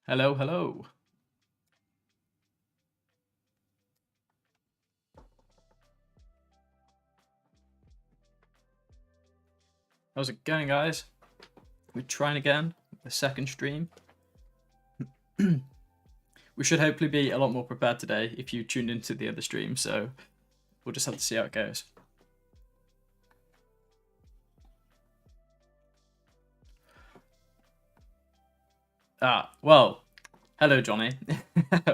Hello, hello. How's it going, guys? We're trying again, the second stream. We should hopefully be a lot more prepared today if you tuned into the other stream, so we'll just have to see how it goes. Well, hello, Johnny.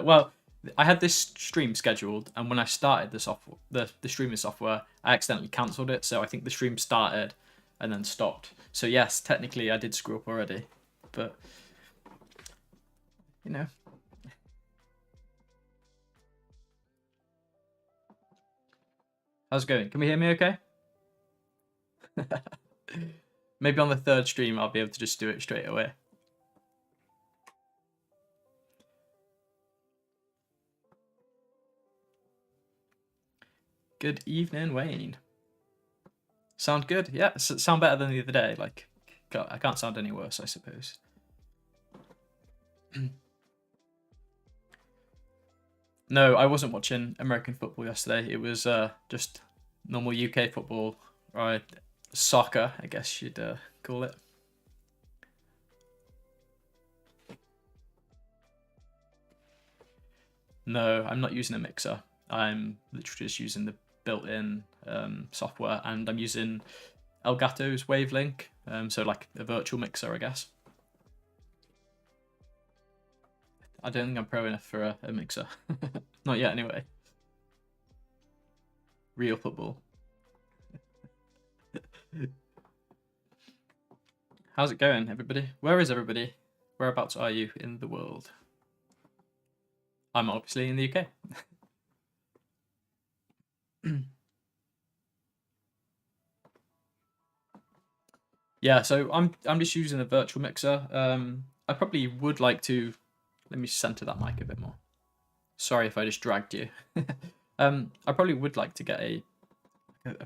Well, I had this stream scheduled, and when I started the streaming software, I accidentally cancelled it, so I think the stream started and then stopped. So yes, technically I did screw up already, but you know. How's it going? Can we hear me okay? Maybe on the third stream I'll be able to just do it straight away. Good evening, Wayne. Sound good? Yeah, sound better than the other day. Like, I can't sound any worse, I suppose. No, I wasn't watching American football yesterday. It was just normal UK football, or soccer, I guess you'd call it. No, I'm not using a mixer. I'm literally just using the built-in software, and I'm using Elgato's Wavelink, so like a virtual mixer, I guess. I don't think I'm pro enough for a mixer. Not yet, anyway. Real football. How's it going, everybody? Where is everybody? Whereabouts are you in the world? I'm obviously in the UK. Yeah, so I'm just using a virtual mixer. I probably would like to. Let me center that mic a bit more. Sorry if I just dragged you. I probably would like to get a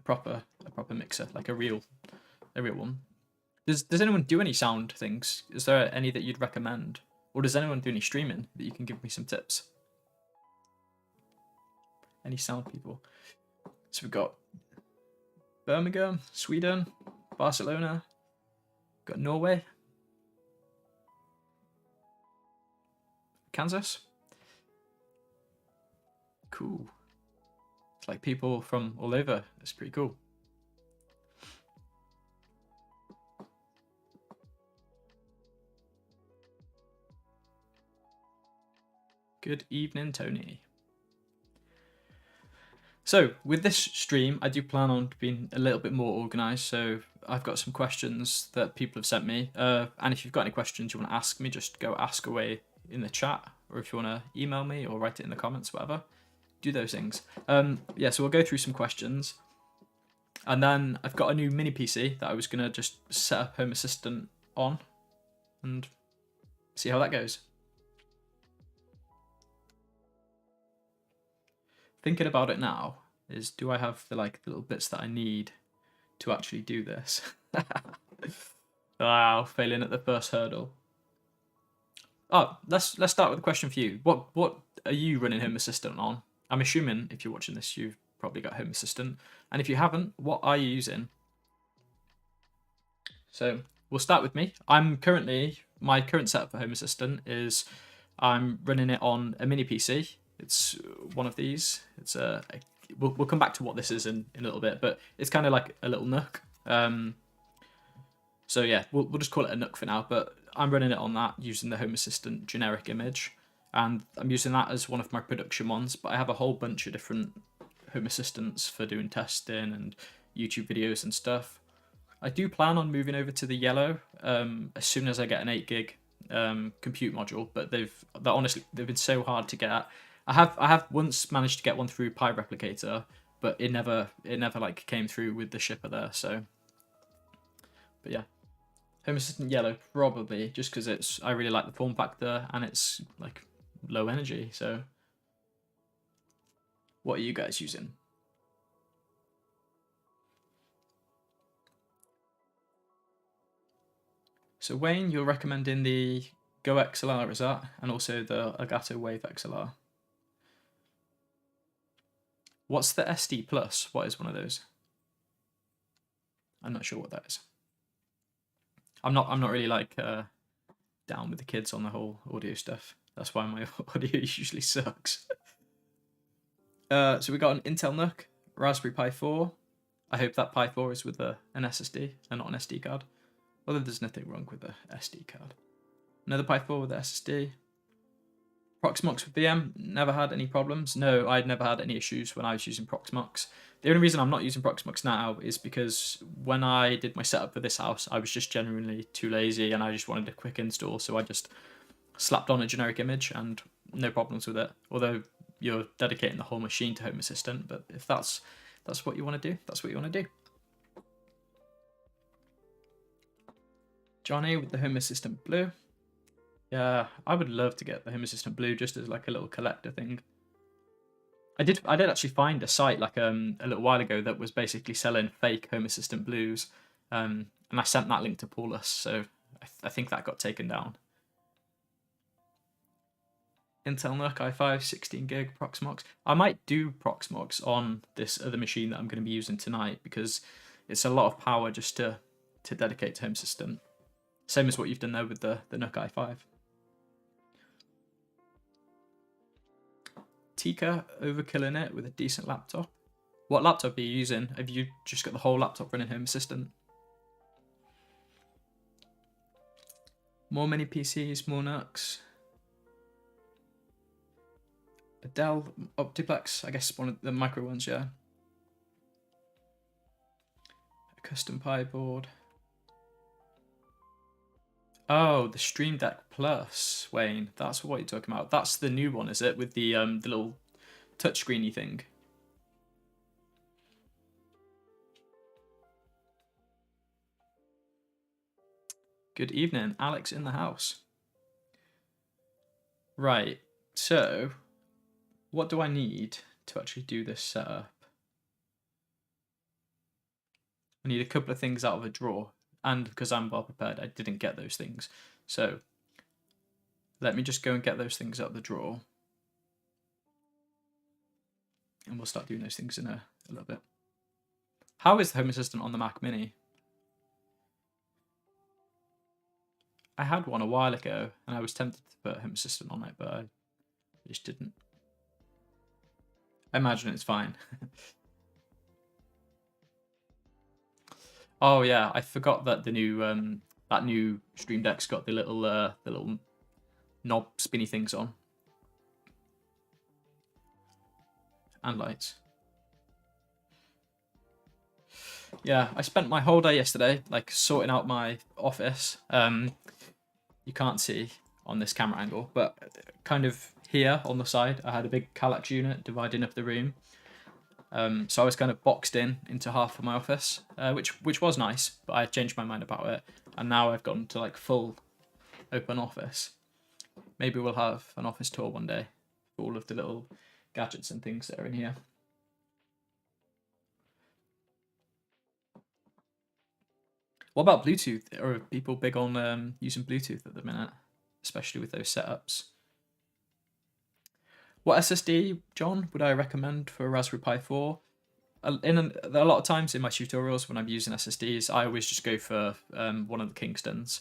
proper mixer, like a real one. Does anyone do any sound things? Is there any that you'd recommend, or does anyone do any streaming that you can give me some tips? Any sound people? So we've got Birmingham, Sweden, Barcelona, got Norway, Kansas. Cool. It's like people from all over. It's pretty cool. Good evening, Tony. So with this stream, I do plan on being a little bit more organised. So I've got some questions that people have sent me. And if you've got any questions you want to ask me, just go ask away in the chat. Or if you want to email me or write it in the comments, whatever, do those things. Yeah, so we'll go through some questions. And then I've got a new mini PC that I was going to just set up Home Assistant on and see how that goes. Thinking about it now is, do I have the little bits that I need to actually do this? Wow, failing at the first hurdle. Oh, let's start with a question for you. What are you running Home Assistant on? I'm assuming if you're watching this, you've probably got Home Assistant, and if you haven't, what are you using? So we'll start with me. My current setup for Home Assistant is I'm running it on a mini PC. It's one of these. It's we'll come back to what this is in a little bit, but it's kind of like a little Nook. So yeah, we'll just call it a Nook for now, but I'm running it on that using the Home Assistant generic image, and I'm using that as one of my production ones, but I have a whole bunch of different Home Assistants for doing testing and YouTube videos and stuff. I do plan on moving over to the yellow as soon as I get an 8 gig compute module, but they've been so hard to get. I have once managed to get one through Pi Replicator, but it never came through with the shipper there. So, but yeah, Home Assistant yellow probably just because I really like the form factor and it's like low energy. So, what are you guys using? So Wayne, you're recommending the Go XLR is that, and also the Elgato Wave XLR. What's the SD Plus? What is one of those? I'm not sure what that is. I'm not really like down with the kids on the whole audio stuff. That's why my audio usually sucks. So we got an Intel NUC, Raspberry Pi 4. I hope that Pi 4 is with an SSD and not an SD card. Although there's nothing wrong with the SD card. Another Pi 4 with the SSD. Proxmox with VM, never had any problems. No, I'd never had any issues when I was using Proxmox. The only reason I'm not using Proxmox now is because when I did my setup for this house, I was just genuinely too lazy and I just wanted a quick install, so I just slapped on a generic image and no problems with it. Although you're dedicating the whole machine to Home Assistant, but if that's what you want to do, that's what you want to do. Johnny with the Home Assistant Blue. Yeah, I would love to get the Home Assistant Blue just as like a little collector thing. I did actually find a site like a little while ago that was basically selling fake Home Assistant Blues, and I sent that link to Paulus, so I think that got taken down. Intel NUC i5 16 gig Proxmox. I might do Proxmox on this other machine that I'm going to be using tonight because it's a lot of power just to dedicate to Home Assistant. Same as what you've done there with the NUC i5. Tika overkilling it with a decent laptop. What laptop are you using? Have you just got the whole laptop running Home Assistant? More mini PCs, more NUCs. A Dell Optiplex, I guess one of the micro ones, yeah. A custom Pi board. Oh, the Stream Deck Plus, Wayne. That's what you're talking about. That's the new one, is it? With the little touchscreeny thing. Good evening, Alex in the house. Right, so what do I need to actually do this setup? I need a couple of things out of a drawer, and because I'm well prepared, I didn't get those things. So let me just go and get those things out of the drawer, and we'll start doing those things in a little bit. How is the Home Assistant on the Mac Mini? I had one a while ago, and I was tempted to put Home Assistant on it, but I just didn't. I imagine it's fine. Oh yeah, I forgot that the new Stream Deck's got the little knob spinny things on. And lights. Yeah, I spent my whole day yesterday like sorting out my office. You can't see on this camera angle, but kind of here on the side, I had a big Kallax unit dividing up the room. So I was kind of boxed into half of my office, which was nice, but I changed my mind about it, and now I've gone to like full open office. Maybe we'll have an office tour one day for all of the little gadgets and things that are in here. What about Bluetooth? Are people big on using Bluetooth at the minute, especially with those setups? What SSD, John, would I recommend for a Raspberry Pi 4? A lot of times in my tutorials when I'm using SSDs, I always just go for one of the Kingstons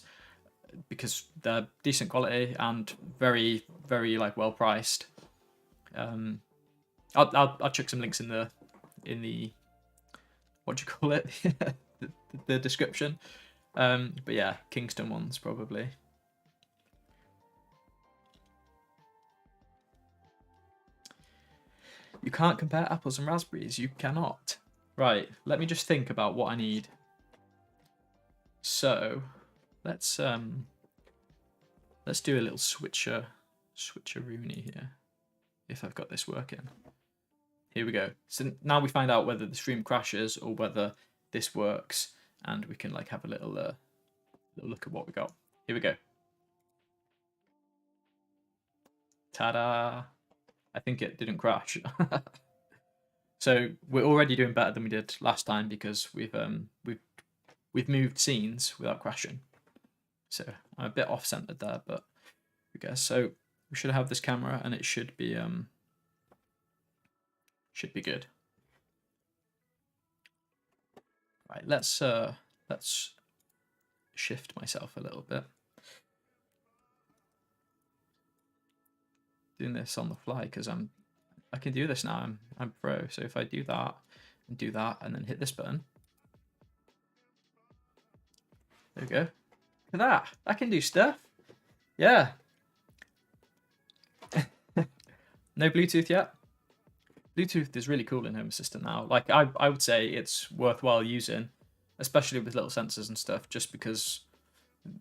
because they're decent quality and very, very like well priced. I'll chuck some links in the what do you call it? the description. But yeah, Kingston ones probably. You can't compare apples and raspberries. You cannot. Right, let me just think about what I need. So, let's do a little switcheroony here. If I've got this working. Here we go. So now we find out whether the stream crashes or whether this works, and we can like have a little look at what we got. Here we go. Ta-da! I think it didn't crash. So we're already doing better than we did last time because we've moved scenes without crashing. So I'm a bit off-centered there, but we go. So we should have this camera, and it should be good. Right, let's shift myself a little bit. Doing this on the fly because I can do this now. I'm pro. So if I do that and then hit this button, there we go. Look at that. I can do stuff. Yeah. No Bluetooth yet. Bluetooth is really cool in Home Assistant now. Like I would say it's worthwhile using, especially with little sensors and stuff, just because,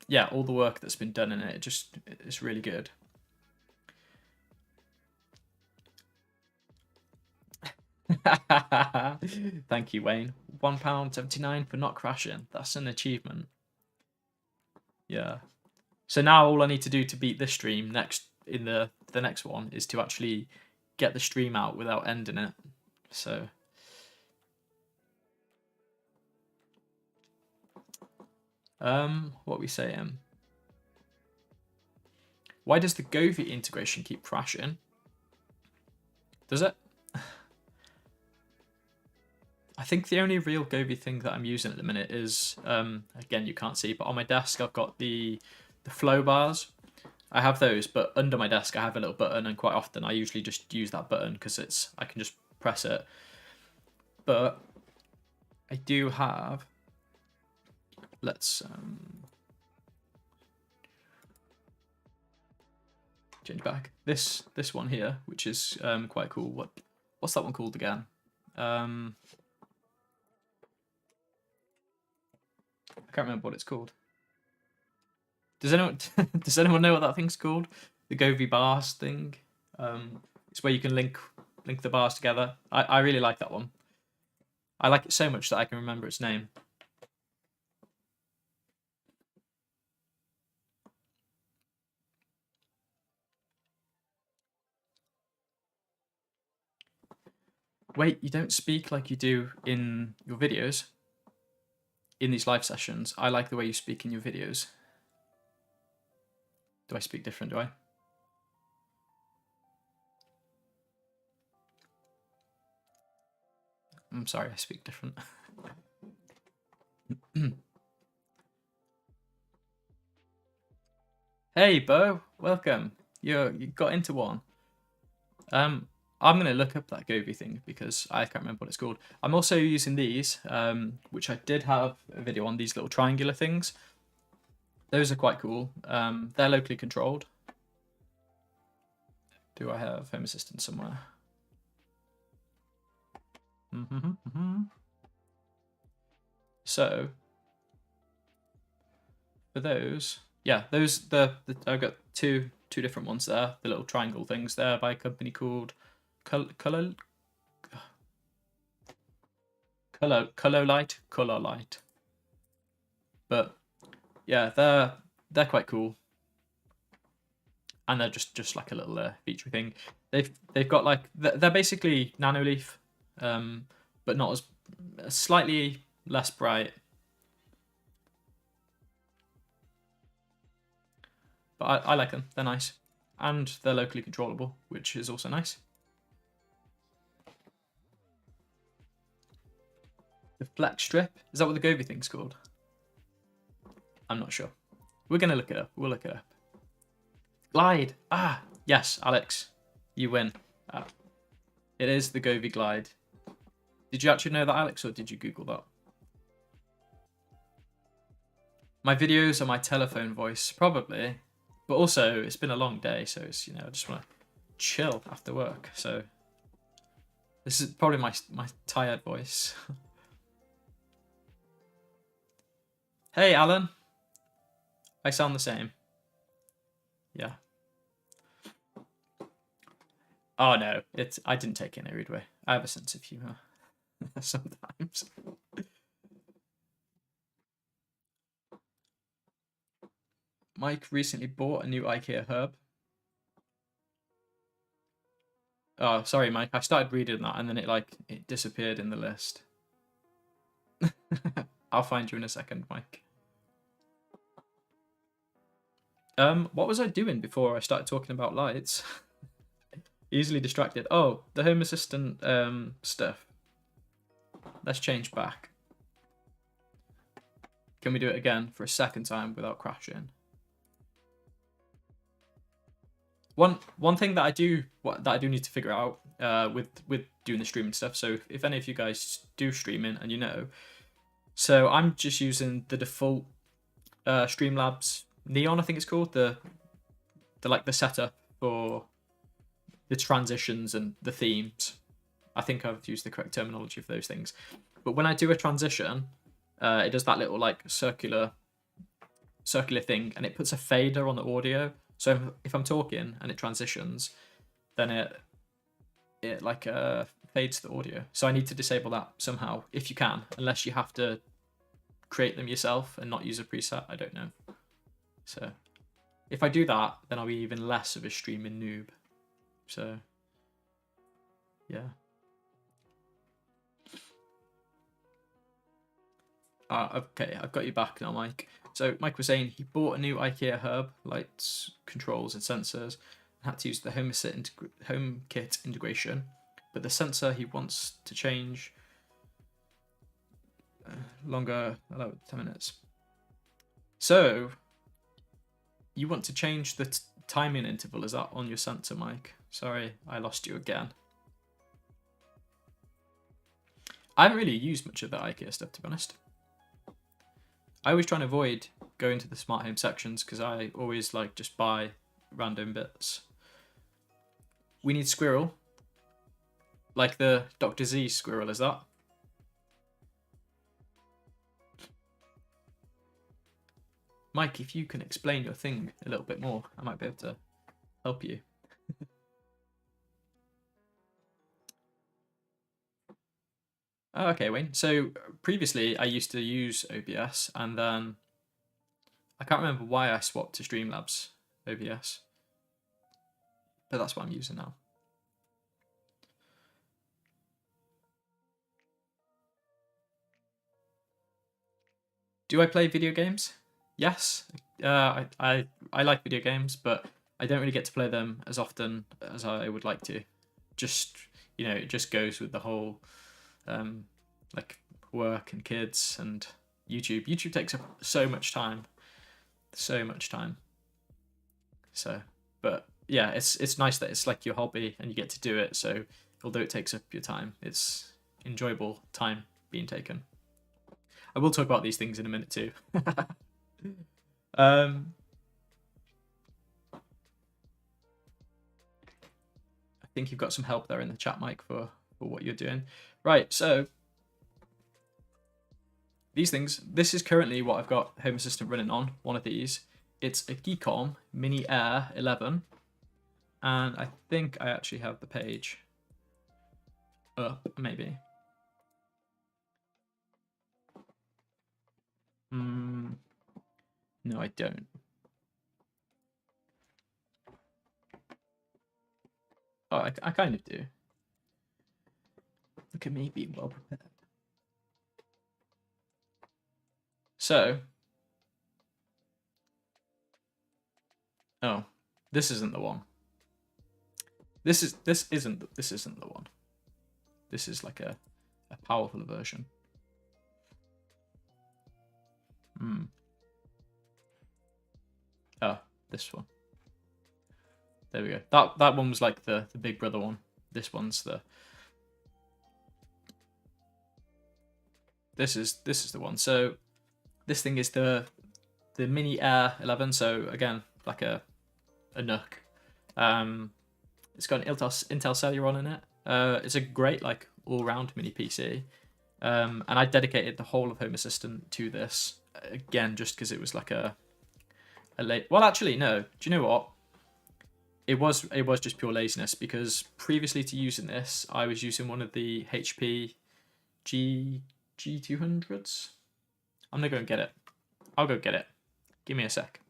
yeah, all the work that's been done in it, it's really good. Thank you, Wayne. £1.79 for not crashing. That's an achievement. Yeah. So now all I need to do to beat this stream in the next one is to actually get the stream out without ending it. So what are we saying? Why does the Govee integration keep crashing? Does it? I think the only real Govee thing that I'm using at the minute is, again, you can't see, but on my desk I've got the flow bars. I have those, but under my desk I have a little button, and quite often I usually just use that button because I can just press it. But I do have, let's change back. This one here, which is quite cool. What's that one called again? I can't remember what it's called. Does anyone know what that thing's called? The Govee bars thing. It's where you can link the bars together. I really like that one. I like it so much that I can remember its name. Wait, you don't speak like you do in your videos? In these live sessions, I like the way you speak in your videos. Do I speak different, do I? I'm sorry, I speak different. Hey, Bo, welcome. You got into one. I'm going to look up that Govee thing because I can't remember what it's called. I'm also using these, which I did have a video on, these little triangular things. Those are quite cool. They're locally controlled. Do I have Home Assistant somewhere? So for those, yeah, I've got two different ones there. The little triangle things there by a company called Color Light. But yeah, they're quite cool, and they're just like a little feature thing. They've got like they're basically Nanoleaf, but not as slightly less bright. But I like them. They're nice, and they're locally controllable, which is also nice. The flex strip, is that what the Govee thing's called? I'm not sure. We're gonna look it up. We'll look it up. Glide. Ah, yes, Alex, you win. It is the Govee Glide. Did you actually know that, Alex, or did you Google that? My videos are my telephone voice, probably. But also, it's been a long day, so it's, I just want to chill after work. So this is probably my tired voice. Hey, Alan. I sound the same. Yeah. Oh no, I didn't take it in a rude way. I have a sense of humor sometimes. Mike recently bought a new IKEA herb. Oh, sorry, Mike. I started reading that and then it disappeared in the list. I'll find you in a second, Mike. What was I doing before I started talking about lights? Easily distracted. Oh, the Home Assistant stuff. Let's change back. Can we do it again for a second time without crashing? One thing that I do need to figure out with doing the streaming stuff. So if any of you guys do streaming and you know, so I'm just using the default Streamlabs Neon, I think it's called, the like the setup for the transitions and the themes. I think I've used the correct terminology for those things. But when I do a transition, it does that little like circular thing, and it puts a fader on the audio. So if I'm talking and it transitions, then it like fades the audio. So I need to disable that somehow, if you can, unless you have to create them yourself and not use a preset. I don't know. So if I do that, then I'll be even less of a streaming noob. So yeah. Okay, I've got you back now, Mike. So Mike was saying he bought a new IKEA hub, lights, controls, and sensors, and had to use the HomeKit integration. But the sensor he wants to change longer, allow 10 minutes. So you want to change the timing interval? Is that on your sensor, Mike? Sorry, I lost you again. I haven't really used much of the IKEA stuff, to be honest. I always try and avoid going to the smart home sections because I always like just buy random bits. We need squirrel. Like the Dr. Z squirrel, is that? Mike, if you can explain your thing a little bit more, I might be able to help you. Oh, okay, Wayne. So previously I used to use OBS, and then I can't remember why I swapped to Streamlabs OBS, but that's what I'm using now. Do I play video games? Yes. I like video games, but I don't really get to play them as often as I would like to. Just, you know, it just goes with the whole like work and kids and YouTube. YouTube takes up so much time. So, but yeah, it's nice that it's like your hobby and you get to do it. So although it takes up your time, it's enjoyable time being taken. I will talk about these things in a minute too. I think you've got some help there in the chat, Mike, for what you're doing. Right, so these things, this is currently what I've got Home Assistant running on, one of these. It's a Geekom Mini Air 11, and I think I actually have the page up, maybe. No, I don't. Oh, I kind of do. Look at me being well prepared. So, oh, this isn't the one. This isn't the one. This is like a powerful version. Oh, this one. There we go. That one was like the Big Brother one. This one's the. This is the one. So this thing is the Mini Air 11. So again, like a Nook. It's got an Intel Celeron in it. It's a great like all-round mini PC. And I dedicated the whole of Home Assistant to this again, just because it was like a late. Well, actually, no. Do you know what? It was just pure laziness, because previously to using this, I was using one of the HP G200s. I'm gonna go and get it. I'll go get it. Give me a sec.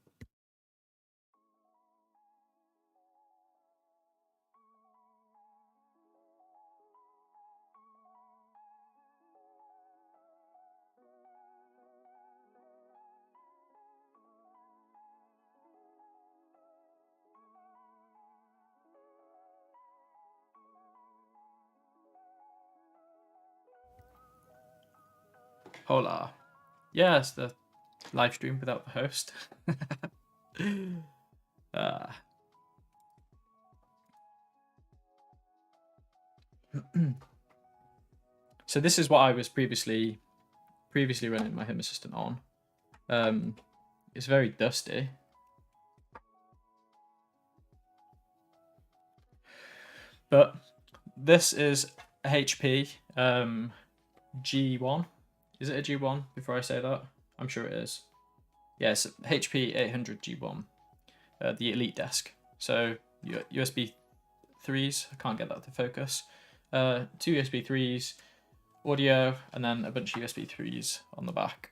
Hola. Yeah, it's the live stream without the host. So this is what I was previously running my Home Assistant on. It's very dusty. But this is a HP G1. Is it a G1 before I say that? I'm sure it is. Yeah, it's HP 800 G1, the Elite desk. So USB 3s, I can't get that to focus. 2 USB 3s, audio, and then a bunch of USB 3s on the back.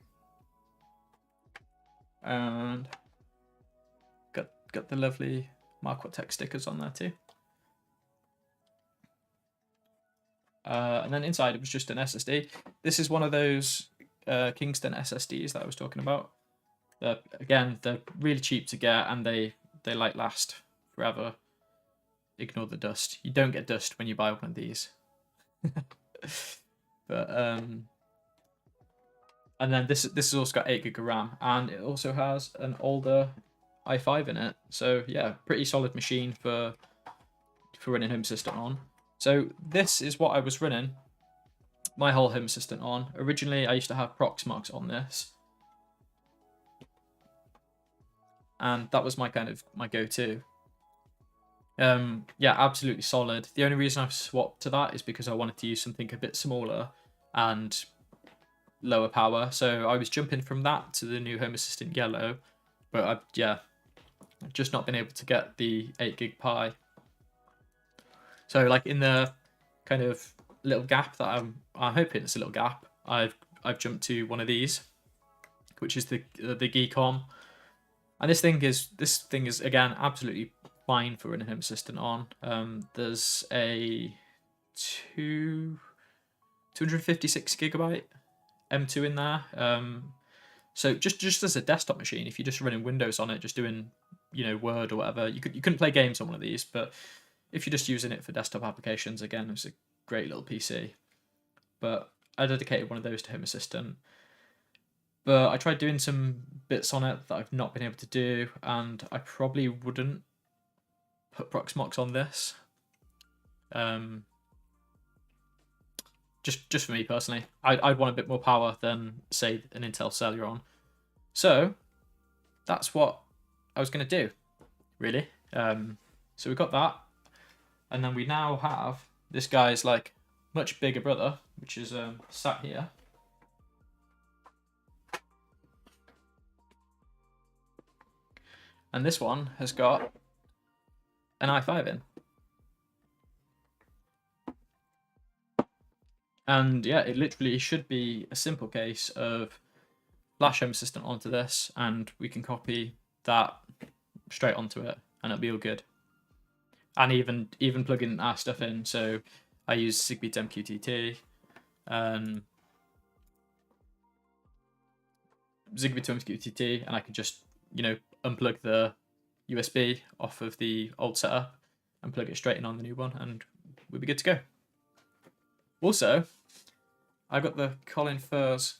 And got the lovely MarkWattTech stickers on there too. And then inside it was just an SSD. This is one of those Kingston SSDs that I was talking about. Again, they're really cheap to get, and they like last forever. Ignore the dust. You don't get dust when you buy one of these. But and then this has also got 8 gig of RAM, and it also has an older i5 in it. So yeah, pretty solid machine for running Home Assistant on. So this is what I was running my whole Home Assistant on. Originally, I used to have Proxmox on this, and that was my go-to. Yeah, absolutely solid. The only reason I've swapped to that is because I wanted to use something a bit smaller and lower power. So I was jumping from that to the new Home Assistant Yellow, but I've just not been able to get the 8 gig Pi. So like in the kind of little gap that I'm hoping it's a little gap, I've jumped to one of these, which is the Geekom, and this thing is again absolutely fine for running Home Assistant on. There's a 256 gigabyte M2 in there. So just as a desktop machine, if you're just running Windows on it, just doing Word or whatever, you couldn't play games on one of these, but if you're just using it for desktop applications, again, it's a great little PC. But I dedicated one of those to Home Assistant. But I tried doing some bits on it that I've not been able to do, and I probably wouldn't put Proxmox on this. Just for me personally, I'd want a bit more power than, say, an Intel Celeron. So that's what I was going to do, really. So we got that. And then we now have this guy's like much bigger brother, which is sat here. And this one has got an i5 in. And yeah, it literally should be a simple case of flash Home Assistant onto this, and we can copy that straight onto it, and it'll be all good. And even plugging our stuff in. So I use Zigbee to MQTT, Zigbee to MQTT, and I can just unplug the USB off of the old setup and plug it straight in on the new one, and we'll be good to go. Also, I got the Colin Furze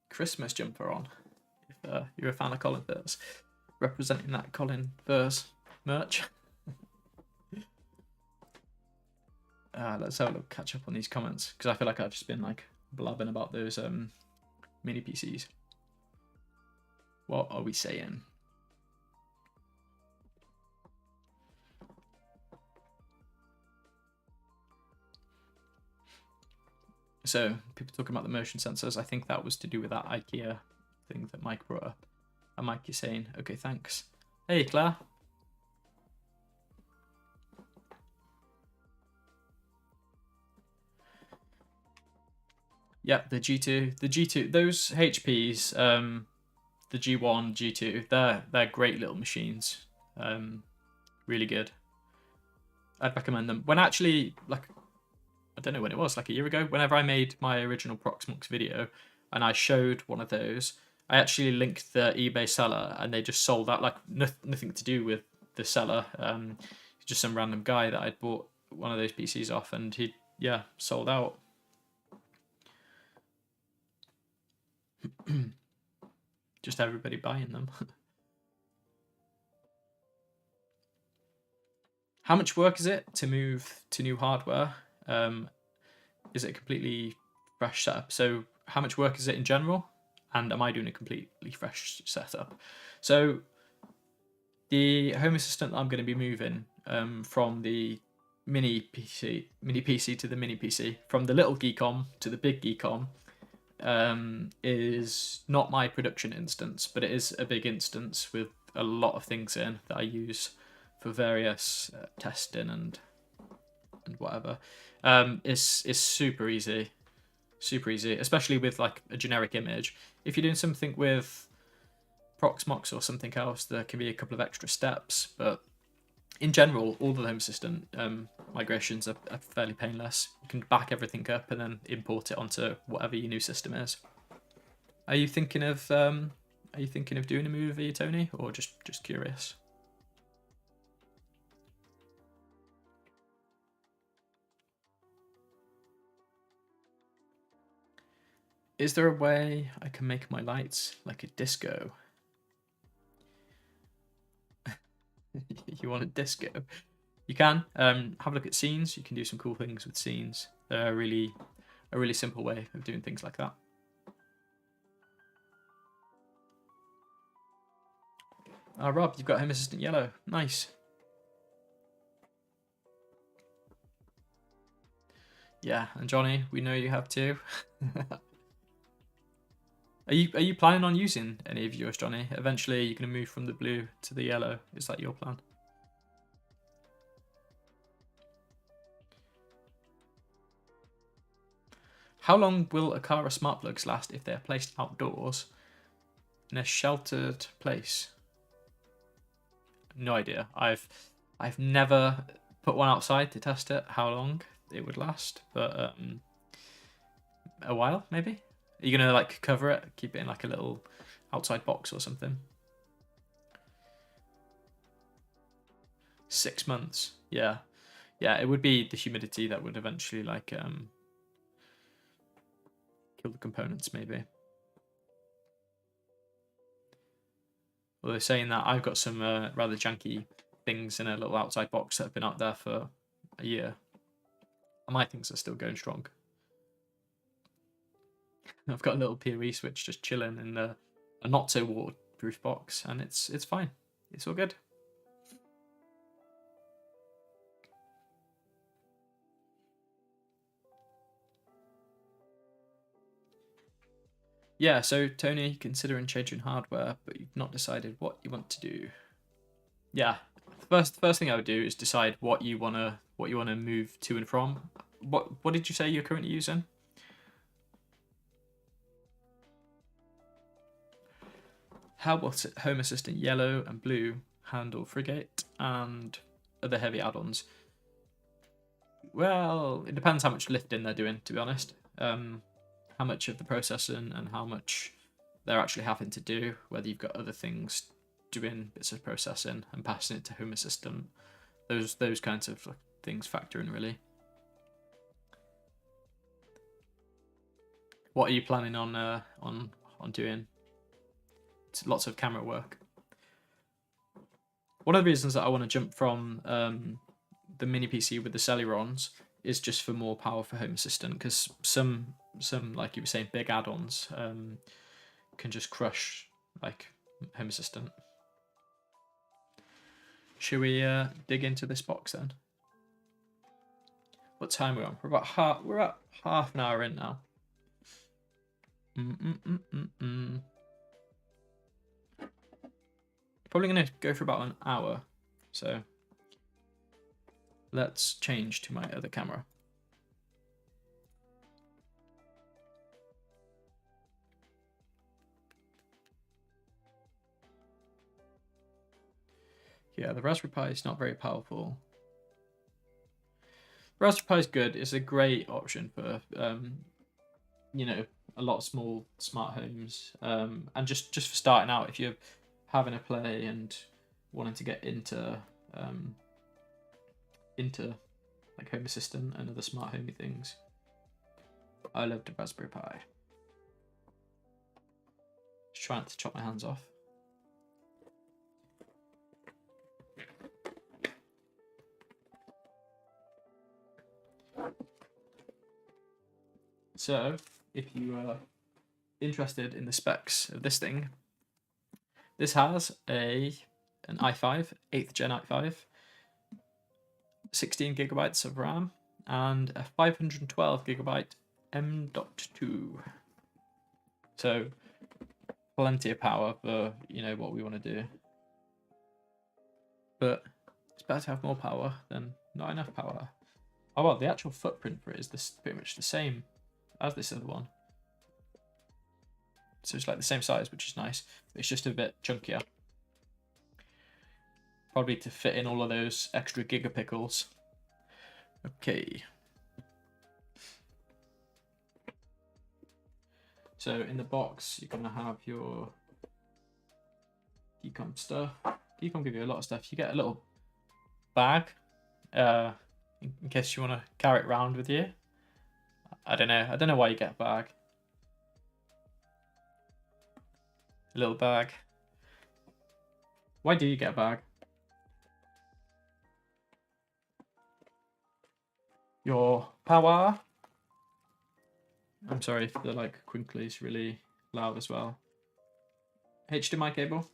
Christmas jumper on. If you're a fan of Colin Furze, representing that Colin Furze merch. Let's have a little catch up on these comments, because I feel like I've just been like blabbing about those mini PCs. What are we saying? So people talking about the motion sensors. I think that was to do with that IKEA thing that Mike brought up. And Mike is saying, okay, thanks. Hey, Claire. Yeah, the G2, those HPs, the G1, G2, they're great little machines. Really good. I'd recommend them. When actually, like, I don't know when it was, like a year ago, whenever I made my original Proxmox video and I showed one of those, I actually linked the eBay seller, and they just sold out, like nothing to do with the seller. Just some random guy that I'd bought one of those PCs off, and he sold out. Just everybody buying them. How much work is it to move to new hardware? Is it a completely fresh setup? So how much work is it in general? And am I doing a completely fresh setup? So the Home Assistant that I'm going to be moving from the mini PC to the mini PC, from the little Geekom to the big Geekom, is not my production instance, but it is a big instance with a lot of things in that I use for various testing and whatever. It's super easy, especially with like a generic image. If you're doing something with Proxmox or something else, there can be a couple of extra steps, but in general, all the Home Assistant migrations are fairly painless. You can back everything up and then import it onto whatever your new system is. Are you thinking of doing a move, are you, Tony, or just curious? Is there a way I can make my lights like a disco? You want a disco? You can have a look at scenes. You can do some cool things with scenes. They're a really simple way of doing things like that. Rob, you've got Home Assistant yellow. Nice. Yeah, and Johnny, we know you have too. Are you planning on using any of yours, Johnny? Eventually, you're going to move from the blue to the yellow. Is that your plan? How long will Aqara smart plugs last if they are placed outdoors in a sheltered place? No idea. I've never put one outside to test it, how long it would last, but a while maybe. Are you gonna like cover it, keep it in like a little outside box or something? 6 months. Yeah, it would be the humidity that would eventually like kill the components maybe. Although saying that, I've got some rather janky things in a little outside box that have been out there for a year, and my things are still going strong. I've got a little PoE switch just chilling in a not so waterproof box, and it's fine. It's all good. Yeah, so Tony, considering changing hardware, but you've not decided what you want to do. Yeah, first thing I would do is decide what you wanna move to and from. What did you say you're currently using? How will Home Assistant yellow and blue handle Frigate and other heavy add-ons? Well, it depends how much lifting they're doing, to be honest. How much of the processing and how much they're actually having to do, whether you've got other things doing bits of processing and passing it to Home Assistant. Those kinds of things factor in, really. What are you planning on doing? It's lots of camera work. One of the reasons that I want to jump from the mini PC with the Celerons is just for more power for Home Assistant, because some like you were saying, big add-ons can just crush like Home Assistant. Should we dig into this box then? What time are we on? We're at half an hour in now. Probably gonna go for about an hour, so let's change to my other camera. Yeah, the Raspberry Pi is not very powerful. Raspberry Pi is good. It's a great option for a lot of small smart homes, and just for starting out, if you're having a play and wanting to get into like Home Assistant and other smart homey things. I love the Raspberry Pi. Just trying not to chop my hands off. So, if you are interested in the specs of this thing, this has an i5, 8th gen i5, 16 gigabytes of RAM, and a 512 gigabyte M.2. So, plenty of power for, you know, what we want to do. But it's better to have more power than not enough power. Oh well, the actual footprint for it is pretty much the same as this other one. So it's like the same size, which is nice. But it's just a bit chunkier. Probably to fit in all of those extra gigapixels. Okay. So in the box, you're gonna have your Geekom stuff. Geekom give you a lot of stuff. You get a little bag, in case you want to carry it around with you. I don't know why you get a bag. A little bag. Why do you get a bag? Your power. I'm sorry if the like crinkly is really loud as well. HDMI cable.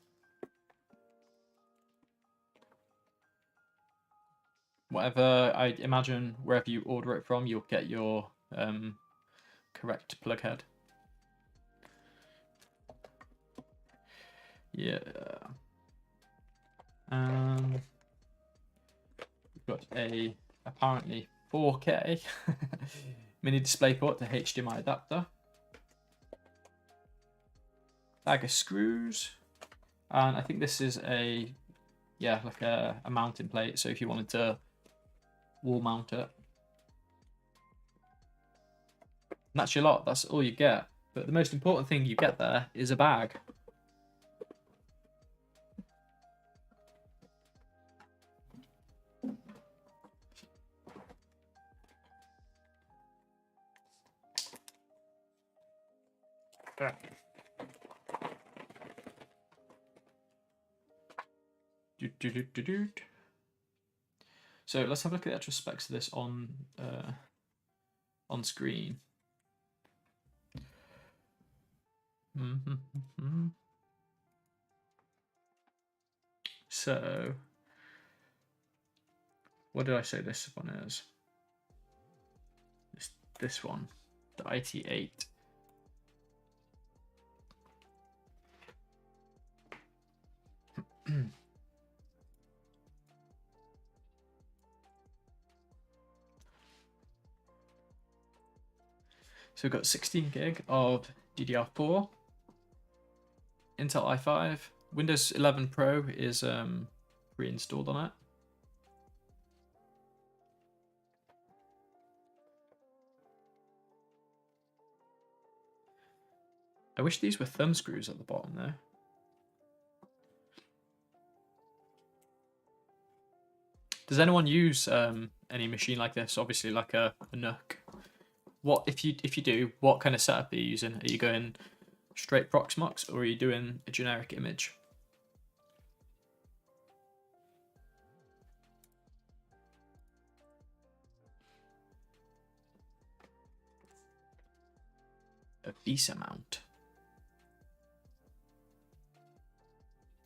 Whatever, I imagine wherever you order it from, you'll get your correct plug head. Yeah. We've got a apparently 4K mini DisplayPort to HDMI adapter. Bag of screws. And I think this is like a mounting plate. So if you wanted to wall mount it. And that's your lot, that's all you get. But the most important thing you get there is a bag. So let's have a look at the actual specs of this on screen. So, what did I say this one is? This one, the IT8. So we've got 16 gig of DDR4, Intel i5, Windows 11 Pro is pre-installed on it. I wish these were thumb screws at the bottom though. Does anyone use any machine like this? Obviously like a NUC. What if you do, what kind of setup are you using? Are you going straight Proxmox or are you doing a generic image? A VESA mount.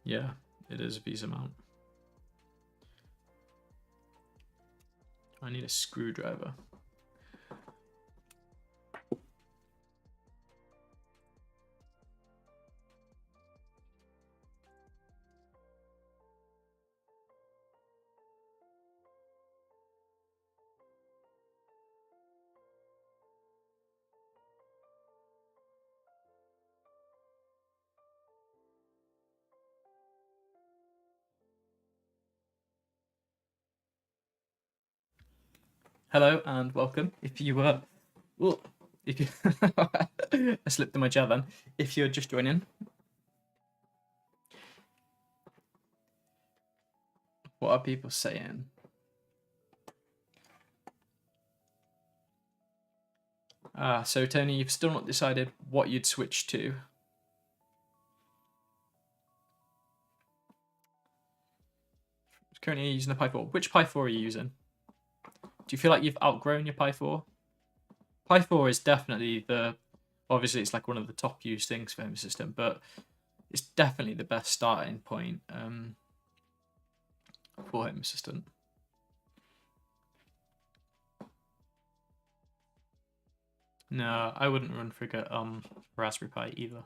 Yeah, it is a VESA mount. I need a screwdriver. Hello and welcome. If you I slipped in my chair then. If you're just joining, what are people saying? So Tony, you've still not decided what you'd switch to. Currently using the Pi 4. Which Pi 4 are you using? Do you feel like you've outgrown your Pi 4? Pi 4 is definitely obviously it's like one of the top used things for Home Assistant, but it's definitely the best starting point for Home Assistant. No, I wouldn't run Frigate on Raspberry Pi either.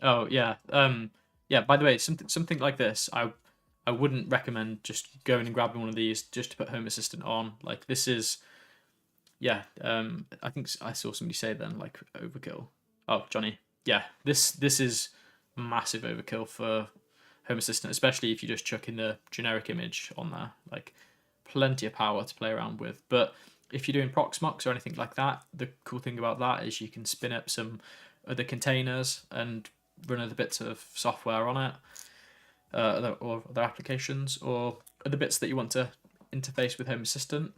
Oh yeah, yeah. By the way, something like this, I wouldn't recommend just going and grabbing one of these just to put Home Assistant on. Like this is, yeah. I think I saw somebody say then like overkill. Oh, Johnny, yeah. This is massive overkill for Home Assistant, especially if you just chuck in the generic image on there. Like plenty of power to play around with, but if you're doing Proxmox or anything like that, the cool thing about that is you can spin up some other containers and run other bits of software on it, or other applications, or other bits that you want to interface with Home Assistant.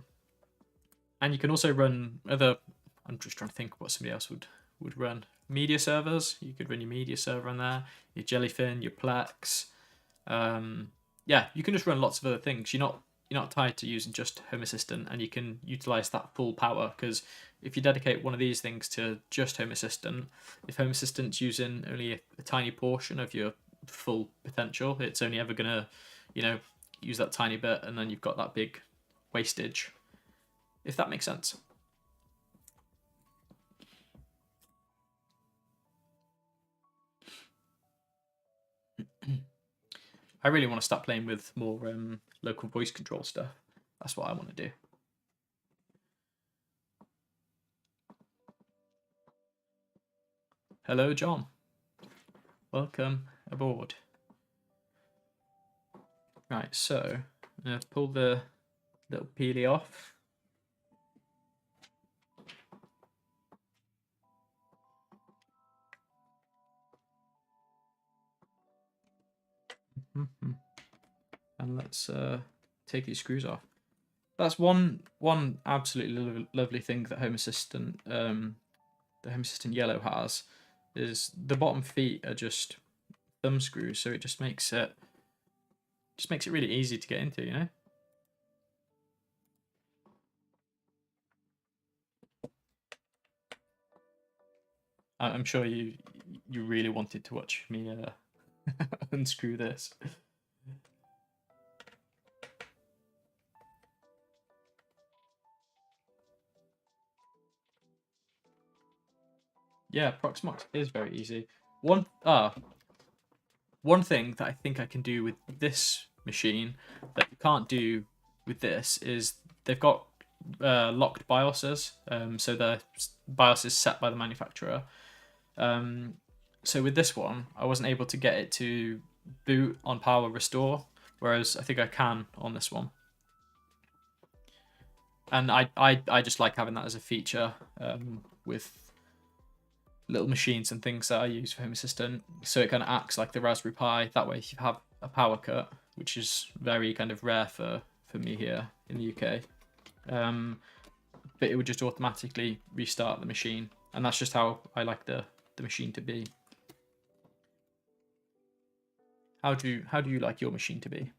And you can also run other. I'm just trying to think what somebody else would run. Media servers. You could run your media server on there. Your Jellyfin, your Plex. Yeah, you can just run lots of other things. You're not tied to using just Home Assistant, and you can utilize that full power, because if you dedicate one of these things to just Home Assistant, if Home Assistant's using only a tiny portion of your full potential, it's only ever gonna, use that tiny bit, and then you've got that big wastage, if that makes sense. I really want to start playing with more local voice control stuff. That's what I want to do. Hello, John. Welcome aboard. Right, so I'm going to pull the little peely off. And let's take these screws off. That's one absolutely lovely thing that Home Assistant, the Home Assistant Yellow has, is the bottom feet are just thumb screws, so it just makes it really easy to get into, you know. I'm sure you really wanted to watch me unscrew this. Yeah, Proxmox is very easy. One thing that I think I can do with this machine that you can't do with this is they've got locked BIOSes, so the BIOS is set by the manufacturer. So with this one, I wasn't able to get it to boot on power restore, whereas I think I can on this one. And I just like having that as a feature with little machines and things that I use for Home Assistant, so it kind of acts like the Raspberry Pi. That way, if you have a power cut, which is very kind of rare for me here in the UK, but it would just automatically restart the machine, and that's just how I like the machine to be. How do you like your machine to be?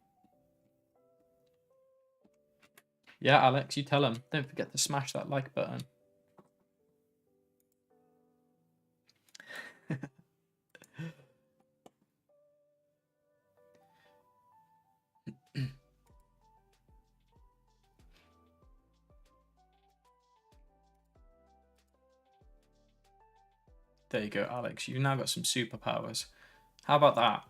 Yeah, Alex, you tell them. Don't forget to smash that like button. There you go, Alex. You've now got some superpowers. How about that?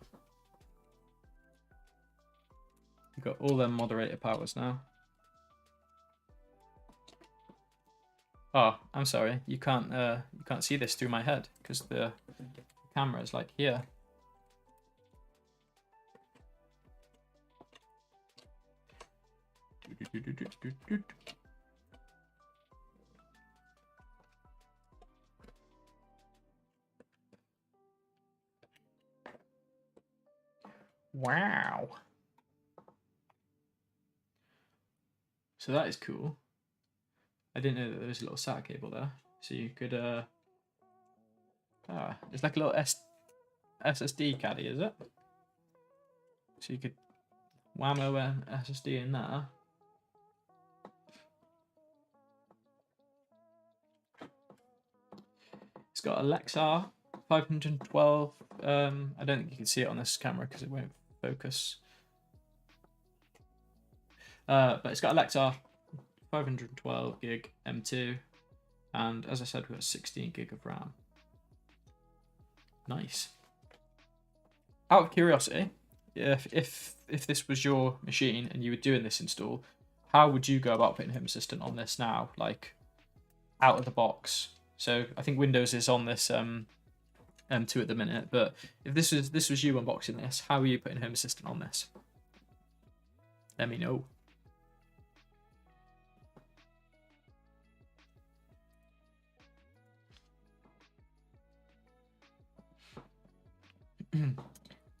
You've got all them moderator powers now. Oh, I'm sorry. You can't see this through my head because the camera is like here. Wow. So that is cool. I didn't know that there was a little SATA cable there. So you could it's like a little SSD caddy, is it? So you could whammo an SSD in there. It's got Alexa 512. I don't think you can see it on this camera because it won't focus. But it's got Alexa 512 gig M2, and as I said, we've got 16 gig of RAM. Nice. Out of curiosity, if this was your machine and you were doing this install, how would you go about putting Home Assistant on this now, like out of the box? So I think Windows is on this M2 at the minute, but if this was you unboxing this, how are you putting Home Assistant on this? Let me know.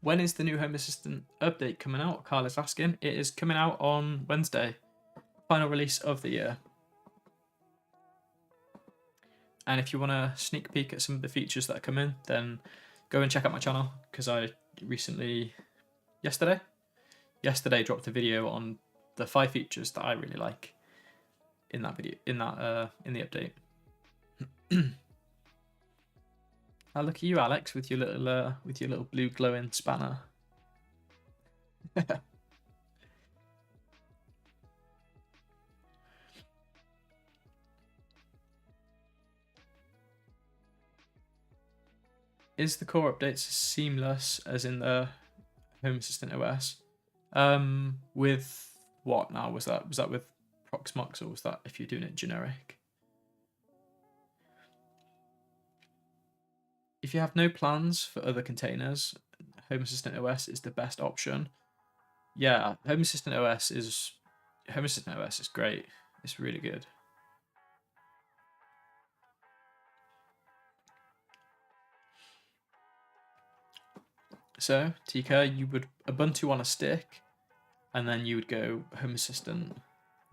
When is the new Home Assistant update coming out? Carl is asking. It is coming out on Wednesday. Final release of the year. And if you want to sneak peek at some of the features that are coming, then go and check out my channel, because I recently, yesterday dropped a video on the 5 features that I really like in that video, in the update. Oh, look at you, Alex, with your little blue glowing spanner. Is the core updates seamless as in the Home Assistant OS? With what now? Was that with Proxmox, or was that if you're doing it generic? If you have no plans for other containers, Home Assistant OS is the best option. Yeah, Home Assistant OS is great. It's really good. So, Tika, you would Ubuntu on a stick, and then you would go Home Assistant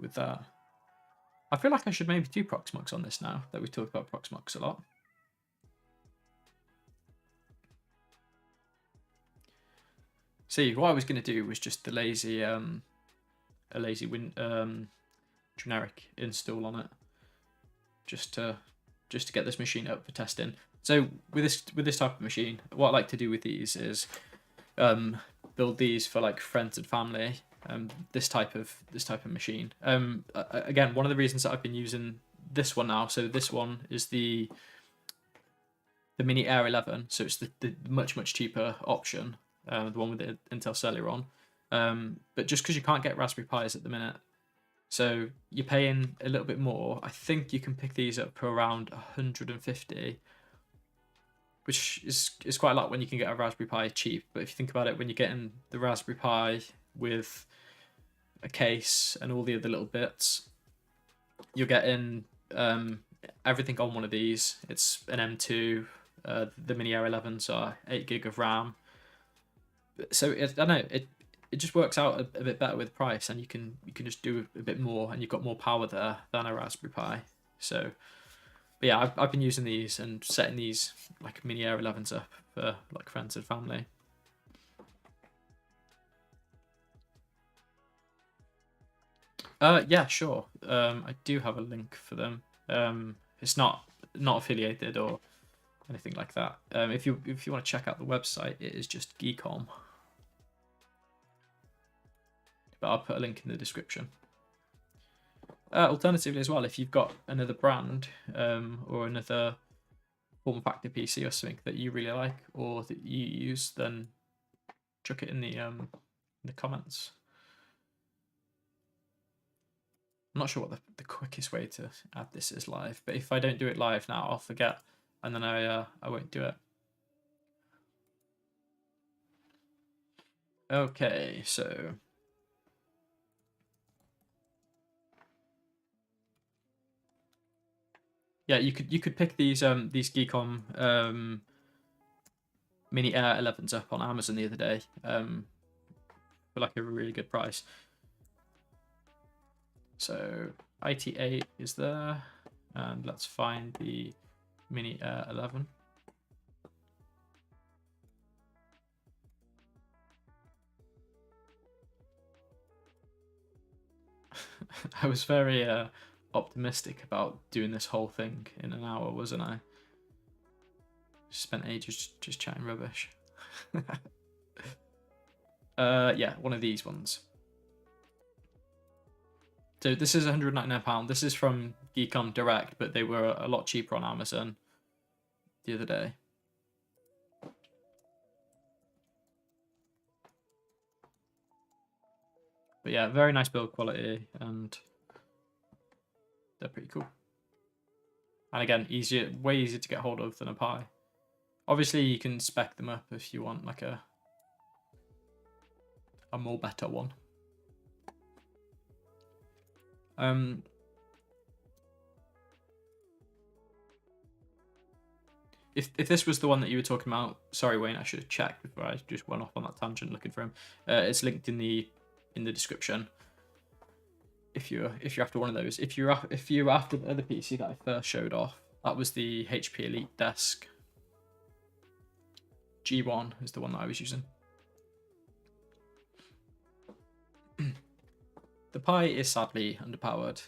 with that. I feel like I should maybe do Proxmox on this now that we've talked about Proxmox a lot. See, what I was going to do was just the lazy, generic install on it, just to get this machine up for testing. So with this type of machine, what I like to do with these is build these for like friends and family. This type of machine. Again, one of the reasons that I've been using this one now. So this one is the Mini Air 11. So it's the much cheaper option. The one with the Intel Celeron. But just because you can't get Raspberry Pis at the minute, so you're paying a little bit more. I think you can pick these up for around 150, which is quite a lot when you can get a Raspberry Pi cheap. But if you think about it, when you're getting the Raspberry Pi with a case and all the other little bits, you're getting everything on one of these. It's an M2, the Mini Air 11, so 8 gig of RAM. So I don't know, it just works out a bit better with price, and you can just do a bit more, and you've got more power there than a Raspberry Pi. So, but yeah, I've been using these and setting these like Mini Air 11s up for like friends and family. Yeah, sure. I do have a link for them. It's not affiliated or anything like that. If you want to check out the website, it is just Geekom. But I'll put a link in the description. Alternatively as well, if you've got another brand or another form factor PC or something that you really like or that you use, then chuck it in the comments. I'm not sure what the quickest way to add this is live, but if I don't do it live now, I'll forget, and then I won't do it. Okay, so yeah, you could pick these Geekom Mini Air 11s up on Amazon the other day for like a really good price. So IT8 is there. and let's find the Mini Air 11. I was very optimistic about doing this whole thing in an hour, wasn't I? Spent ages just chatting rubbish. Yeah, one of these ones. So this is £199. This is from Geekom Direct, but they were a lot cheaper on Amazon the other day. But yeah, very nice build quality, and they're pretty cool. And again, way easier to get hold of than a Pi. Obviously, you can spec them up if you want like a more better one. If this was the one that you were talking about, sorry Wayne, I should have checked before I just went off on that tangent looking for him. It's linked in the description. If you're after one of those, if you're after the other PC that I first showed off, that was the HP Elite Desk. G1 is the one that I was using. The Pi is sadly underpowered.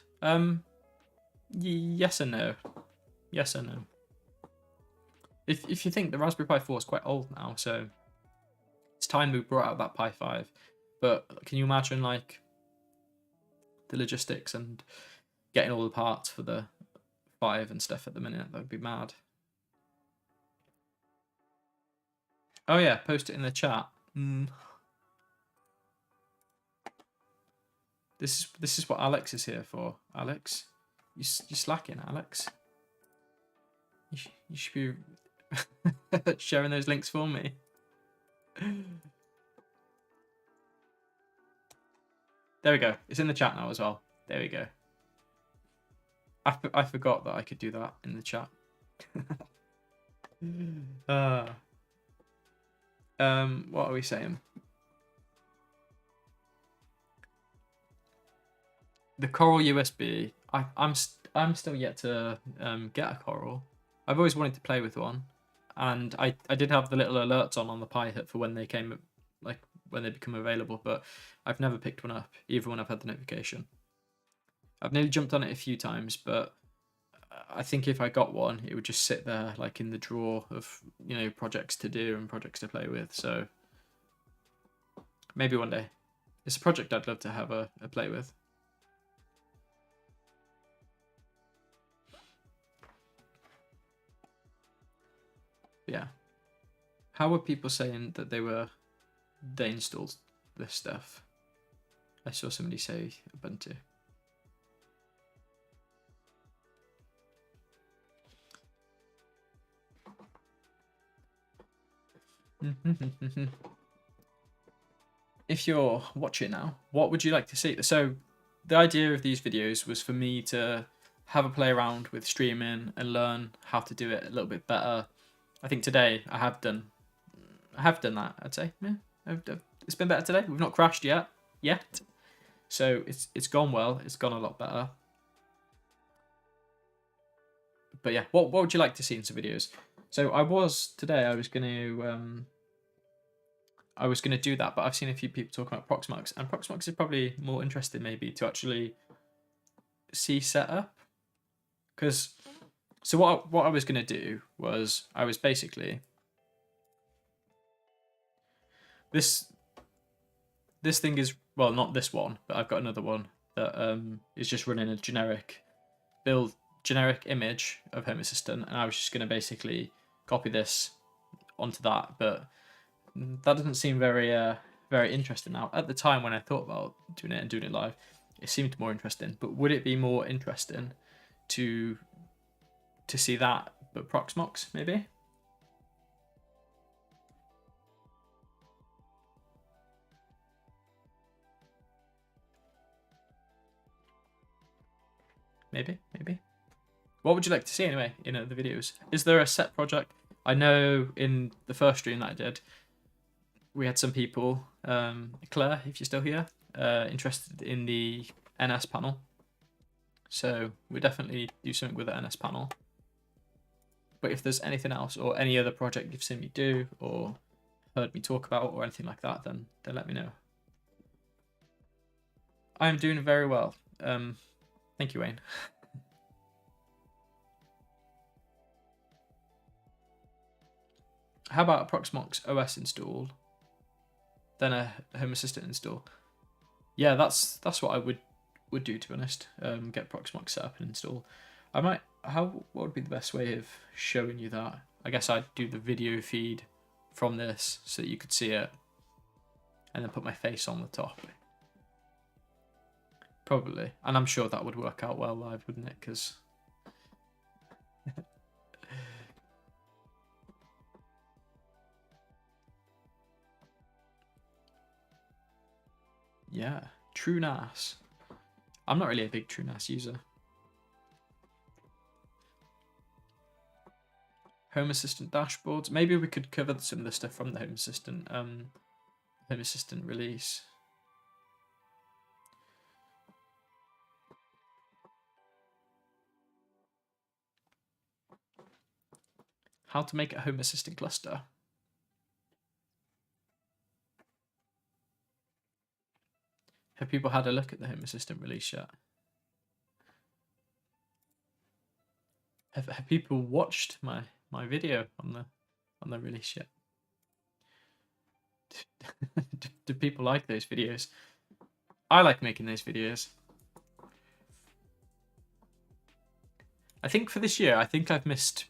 Yes and no. Yes and no. If you think the Raspberry Pi 4 is quite old now, so it's time we brought out that Pi 5. But can you imagine like the logistics and getting all the parts for the 5 and stuff at the minute? That would be mad. Oh yeah, post it in the chat. This is what Alex is here for. Alex, you slacking, Alex. You should be sharing those links for me. There we go. It's in the chat now as well. There we go. I forgot that I could do that in the chat. What are we saying? The Coral USB. I'm still yet to get a Coral. I've always wanted to play with one, and I did have the little alerts on the Pi Hut for when they came, like when they become available, but I've never picked one up, even when I've had the notification. I've nearly jumped on it a few times, but I think if I got one, it would just sit there like in the drawer of, you know, projects to do and projects to play with. So maybe one day. It's a project I'd love to have a play with. Yeah. How were people saying that they installed this stuff? I saw somebody say Ubuntu. If you're watching now, what would you like to see? So the idea of these videos was for me to have a play around with streaming and learn how to do it a little bit better. I think today I have done that, I'd say. Yeah, it's been better today. We've not crashed yet. So it's gone well. It's gone a lot better. But yeah, what would you like to see in some videos? So I was gonna do that, but I've seen a few people talking about Proxmox, and Proxmox is probably more interested maybe to actually see setup. Because so what I was gonna do was I was basically this thing is, well, not this one, but I've got another one that is just running a generic image of Home Assistant, and I was just gonna basically copy this onto that, but that doesn't seem very interesting now. At the time when I thought about doing it and doing it live, it seemed more interesting. But would it be more interesting to see that but Proxmox maybe? Maybe. What would you like to see anyway in the videos? Is there a set project? I know in the first stream that I did, we had some people, Claire, if you're still here, interested in the NS panel. So we definitely do something with the NS panel. But if there's anything else or any other project you've seen me do or heard me talk about or anything like that, then let me know. I'm doing very well. Thank you, Wayne. How about a Proxmox OS install, then a Home Assistant install? Yeah, that's what I would do, to be honest. Get Proxmox set up and install. I might. What would be the best way of showing you that? I guess I'd do the video feed from this so that you could see it, and then put my face on the top. Probably, and I'm sure that would work out well live, wouldn't it? Because yeah, TrueNAS. I'm not really a big TrueNAS user. Home Assistant dashboards. Maybe we could cover some of the stuff from the Home Assistant release. How to make a Home Assistant cluster. Have people had a look at the Home Assistant release yet? Have people watched my video on the release yet? do people like those videos? I like making those videos. I think for this year, I think I've missed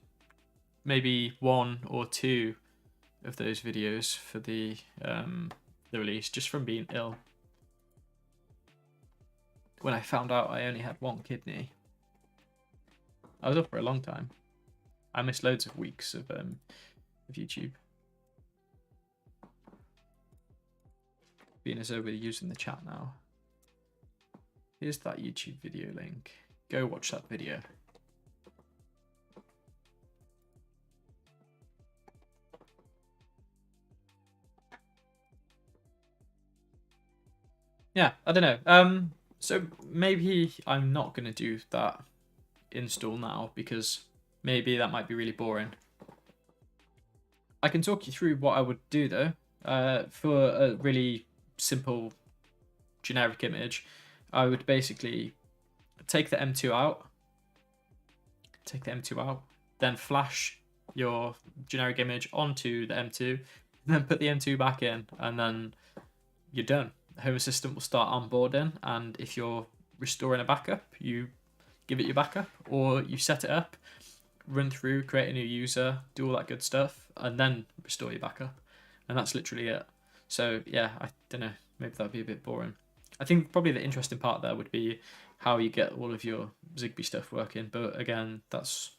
maybe 1 or 2 of those videos for the release, just from being ill. When I found out I only had 1 kidney, I was up for a long time. I missed loads of weeks of YouTube. Being as though we're using the chat now. Here's that YouTube video link. Go watch that video. Yeah, I don't know. So maybe I'm not going to do that install now, because maybe that might be really boring. I can talk you through what I would do though. For a really simple generic image, I would basically take the M2 out, then flash your generic image onto the M2, then put the M2 back in, and then you're done. Home Assistant will start onboarding, and if you're restoring a backup, you give it your backup, or you set it up, run through, create a new user, do all that good stuff, and then restore your backup. And that's literally it. So yeah, I don't know, maybe that'd be a bit boring. I think probably the interesting part there would be how you get all of your Zigbee stuff working, but again, that's...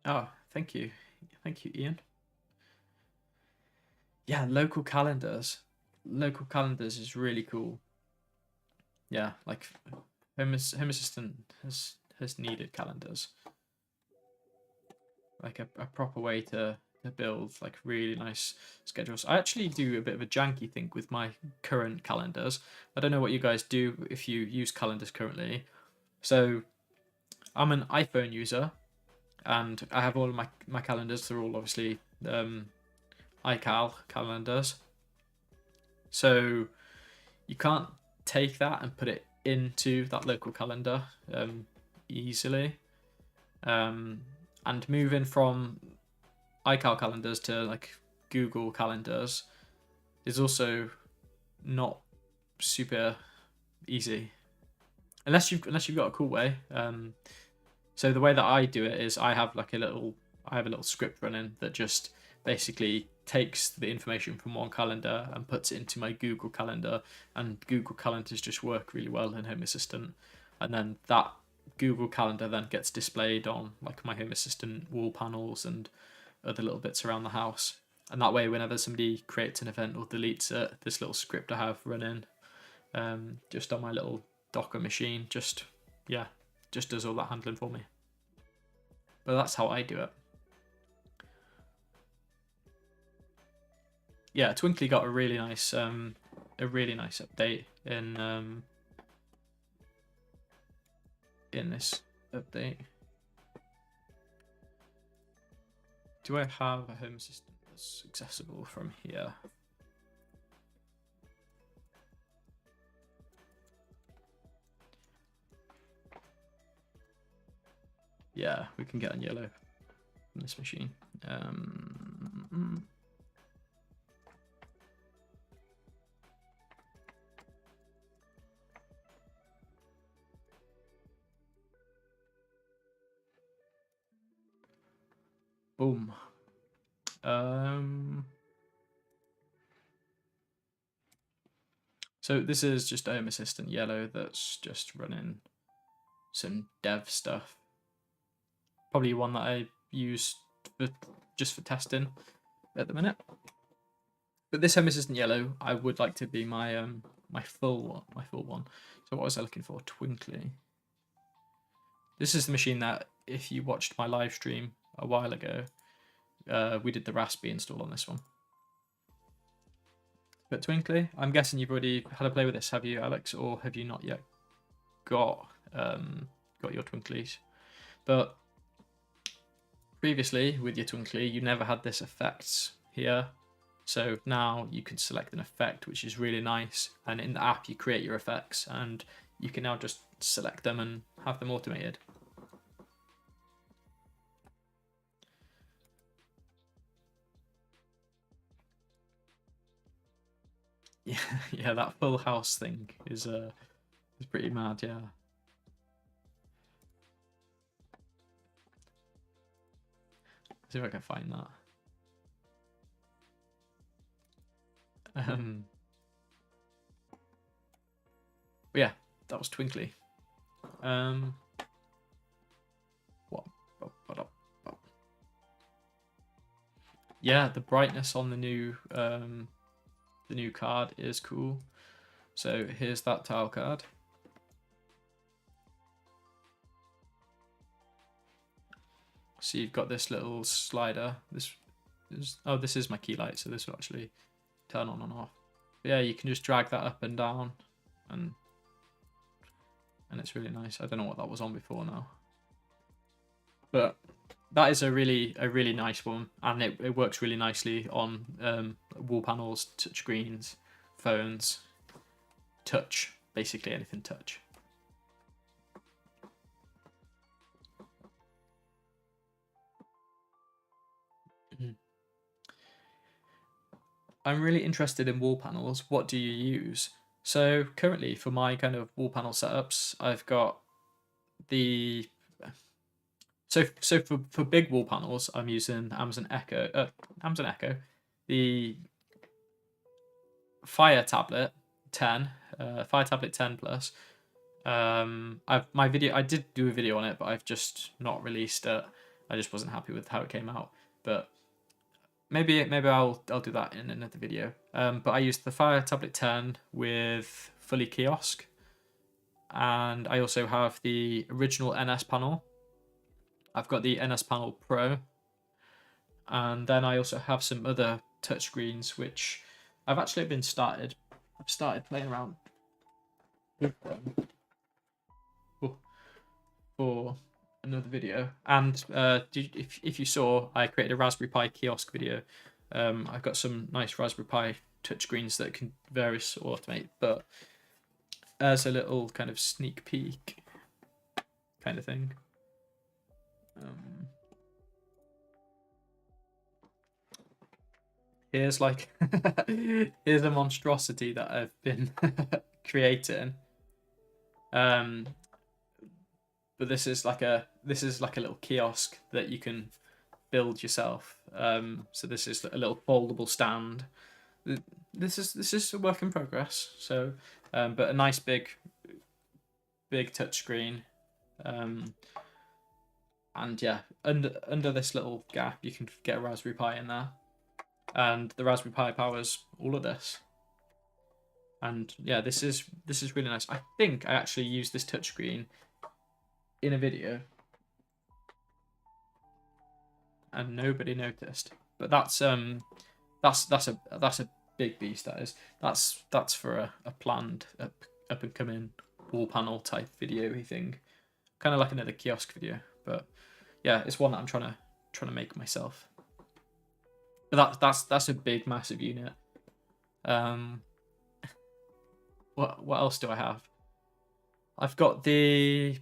Oh, thank you, Ian. Yeah, local calendars is really cool. Yeah, like Home Assistant has needed calendars, like a proper way to build like really nice schedules. I actually do a bit of a janky thing with my current calendars. I don't know what you guys do if you use calendars currently. So I'm an iPhone user, and I have all of my calendars. They're all obviously iCal calendars. So you can't take that and put it into that local calendar easily. And moving from iCal calendars to like Google calendars is also not super easy, unless you've got a cool way. So the way that I do it is I have a little script running that just basically takes the information from one calendar and puts it into my Google Calendar, and Google Calendars just work really well in Home Assistant, and then that Google Calendar then gets displayed on like my Home Assistant wall panels and other little bits around the house. And that way, whenever somebody creates an event or deletes it, this little script I have running just on my little Docker machine just does all that handling for me. But that's how I do it. yeah, Twinkly got a really nice update in this update. Do I have a home assistant that's accessible from here? Yeah, we can get on yellow from this machine. Boom. So this is just a home assistant yellow that's just running some dev stuff. Probably one that I use just for testing at the minute. But this home assistant yellow, I would like to be my my full one. So what was I looking for? Twinkly. This is the machine that, if you watched my live stream a while ago, we did the Raspberry install on this one. But Twinkly, I'm guessing you've already had a play with this, have you, Alex, or have you not yet got your Twinklies? But previously with your Twinkly, you never had this effect here. So now you can select an effect, which is really nice. And in the app, you create your effects, and you can now just select them and have them automated. Yeah, that full house thing is pretty mad, yeah. Let's see if I can find that. But yeah, that was Twinkly. Yeah, the brightness on the new card is cool. So here's that tile card. So you've got this little slider. This is my key light, so this will actually turn on and off. But yeah, you can just drag that up and down, and it's really nice. I don't know what that was on before now, but that is a really nice one, and it works really nicely on wall panels, touch screens, phones, touch, basically anything touch. I'm really interested in wall panels. What do you use? So currently for my kind of wall panel setups, I've got the so for big wall panels, I'm using Amazon Echo, the Fire Tablet 10, Fire Tablet 10 Plus. I did do a video on it, but I've just not released it. I just wasn't happy with how it came out. But maybe I'll do that in another video. But I used the Fire Tablet 10 with fully kiosk, and I also have the original NS panel. I've got the NS Panel Pro, and then I also have some other touchscreens which I've actually started playing around with them for another video. And if you saw, I created a Raspberry Pi kiosk video. I've got some nice Raspberry Pi touchscreens that can various automate, but as a little kind of sneak peek kind of thing. Here's like here's a monstrosity that I've been creating. But this is like a little kiosk that you can build yourself. So this is a little foldable stand. This is a work in progress. So, but a nice big touchscreen. And yeah, under this little gap, you can get a Raspberry Pi in there, and the Raspberry Pi powers all of this. And yeah, this is really nice. I think I actually used this touchscreen in a video, and nobody noticed. But that's That's a big beast. That is. That's for a planned up and coming wall panel type video thing, kind of like another kiosk video. But yeah, it's one that I'm trying to make myself. But that's a big, massive unit. What else do I have? I've got the,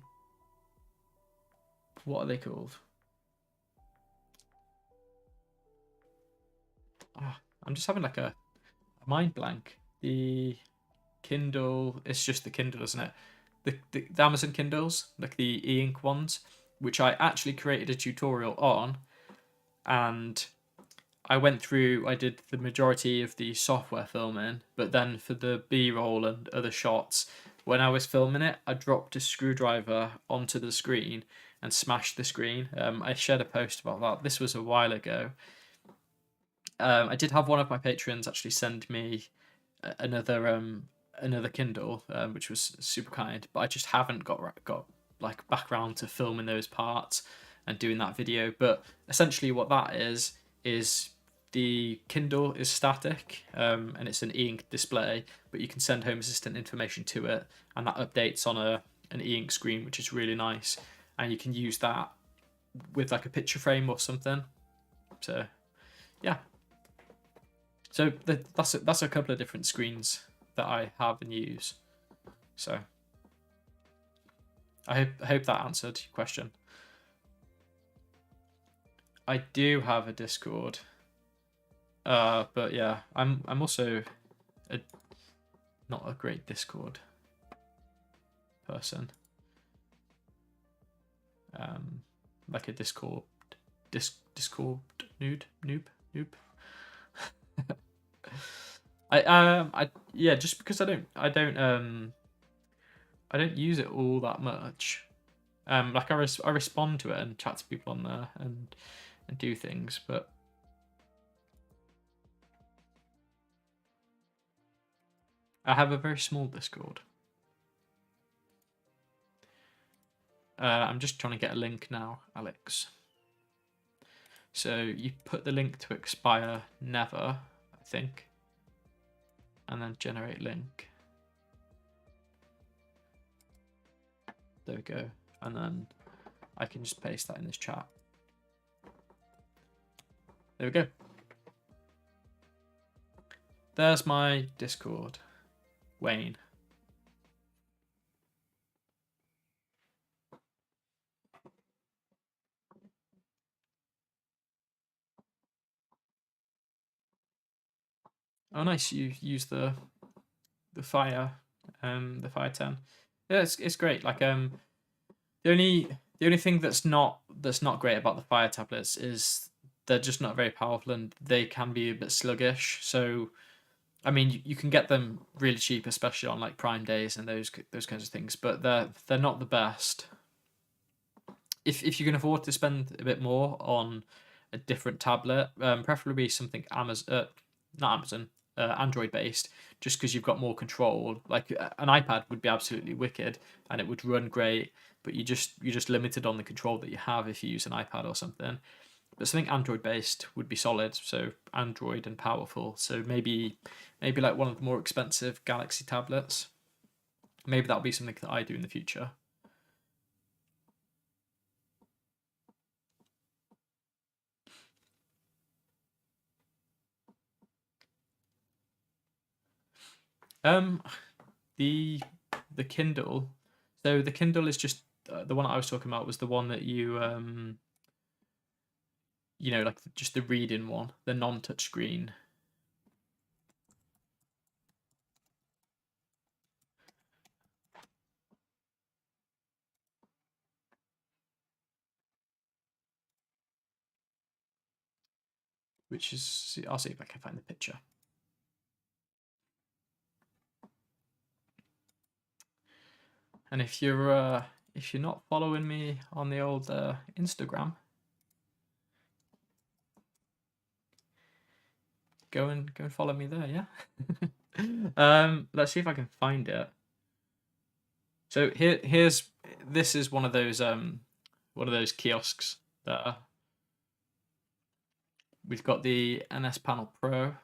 what are they called? Oh, I'm just having like a mind blank. The Kindle, it's just the Kindle, isn't it? The Amazon Kindles, like the e-ink ones, which I actually created a tutorial on, and I did the majority of the software filming, but then for the B-roll and other shots, when I was filming it, I dropped a screwdriver onto the screen and smashed the screen. I shared a post about that. This was a while ago. I did have one of my patrons actually send me another Kindle, which was super kind, but I just haven't got like back around to filming those parts and doing that video. But essentially what that is the Kindle is static, and it's an e-ink display, but you can send Home Assistant information to it, and that updates on an e-ink screen, which is really nice. And you can use that with like a picture frame or something. So yeah. So that's a couple of different screens that I have and use. So I hope that answered your question. I do have a Discord, but yeah, I'm also not a great Discord person. Like a Discord noob. Yeah, just because I don't use it all that much. Like I respond to it and chat to people on there and do things, but I have a very small Discord. I'm just trying to get a link now, Alex. So you put the link to expire never, I think, and then generate link. There we go. And then I can just paste that in this chat. There we go. There's my Discord. Wayne. Oh, nice. You use the Fire 10. Yeah, it's great. Like the only thing that's not great about the Fire tablets is they're just not very powerful and they can be a bit sluggish. So I mean, you can get them really cheap, especially on like Prime days and those kinds of things, but they're not the best. If you can afford to spend a bit more on a different tablet, preferably something Android based, just because you've got more control. Like an iPad would be absolutely wicked and it would run great, but you're just limited on the control that you have if you use an iPad or something. But something Android based would be solid. So Android and powerful. So maybe like one of the more expensive Galaxy tablets. Maybe that'll be something that I do in the future. The Kindle. So the Kindle is just the one I was talking about was the one that you like just the reading one, the non-touch screen. Which is, I'll see if I can find the picture. And if you're not following me on the old Instagram, go and follow me there, yeah. Let's see if I can find it. So this is one of those kiosks that We've got the NS Panel Pro.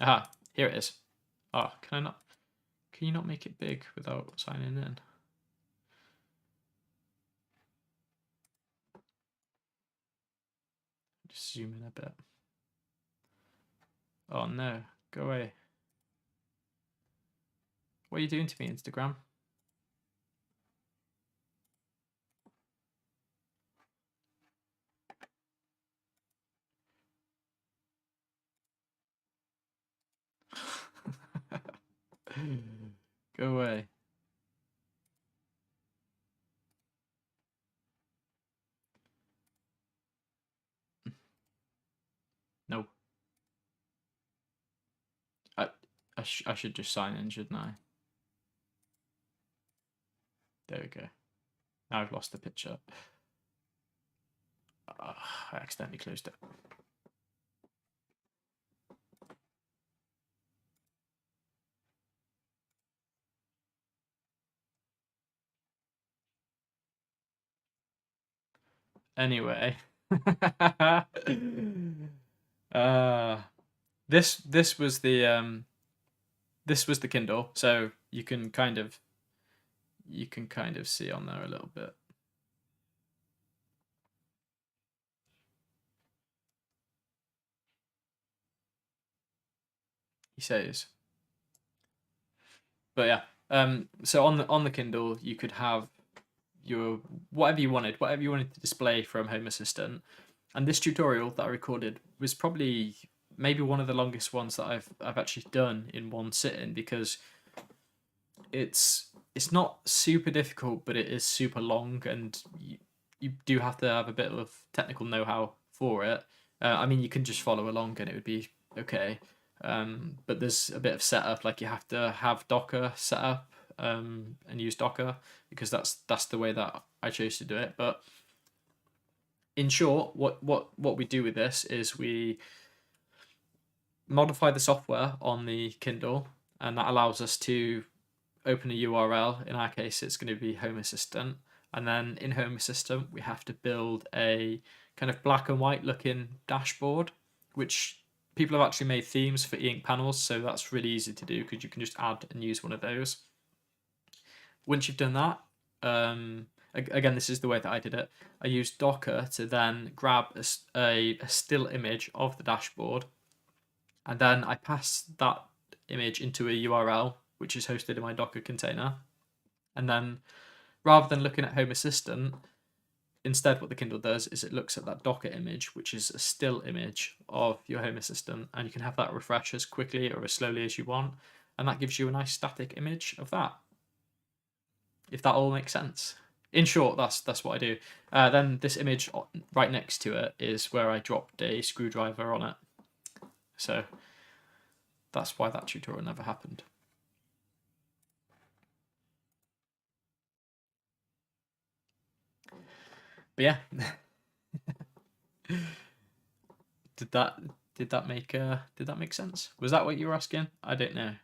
Aha, here it is. Oh, can you not make it big without signing in? Just zoom in a bit. Oh no, go away. What are you doing to me, Instagram? Go away. No. I should just sign in, shouldn't I? There we go. Now I've lost the picture. I accidentally closed it. Anyway. This was the Kindle, so you can kind of see on there a little bit. He says. But yeah, so on the Kindle you could have your whatever you wanted to display from Home Assistant. And this tutorial that I recorded was probably maybe one of the longest ones that I've actually done in one sitting, because it's not super difficult, but it is super long, and you do have to have a bit of technical know-how for it. I mean, you can just follow along and it would be okay. But there's a bit of setup, like you have to have Docker set up and use Docker, because that's the way that I chose to do it. But in short, what we do with this is we modify the software on the Kindle, and that allows us to open a URL. In our case, it's going to be Home Assistant. And then in Home Assistant, we have to build a kind of black and white looking dashboard, which people have actually made themes for e-ink panels. So that's really easy to do, because you can just add and use one of those. Once you've done that, again, this is the way that I did it. I used Docker to then grab a still image of the dashboard, and then I pass that image into a URL, which is hosted in my Docker container. And then rather than looking at Home Assistant, instead what the Kindle does is it looks at that Docker image, which is a still image of your Home Assistant, and you can have that refresh as quickly or as slowly as you want, and that gives you a nice static image of that. If that all makes sense. In short, that's what I do. Then this image right next to it is where I dropped a screwdriver on it. So that's why that tutorial never happened. But yeah. Did that make sense? Was that what you were asking? I don't know.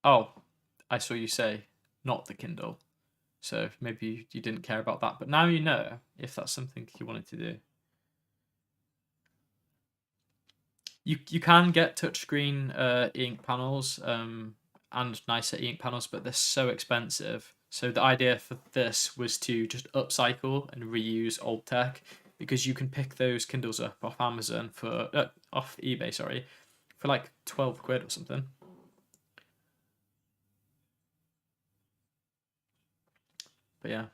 Oh, I saw you say not the Kindle. So maybe you didn't care about that. But now you know if that's something you wanted to do. You can get touchscreen e-ink panels and nicer e-ink panels, but they're so expensive. So the idea for this was to just upcycle and reuse old tech, because you can pick those Kindles up off Amazon for off eBay, sorry, for like 12 quid or something. But yeah.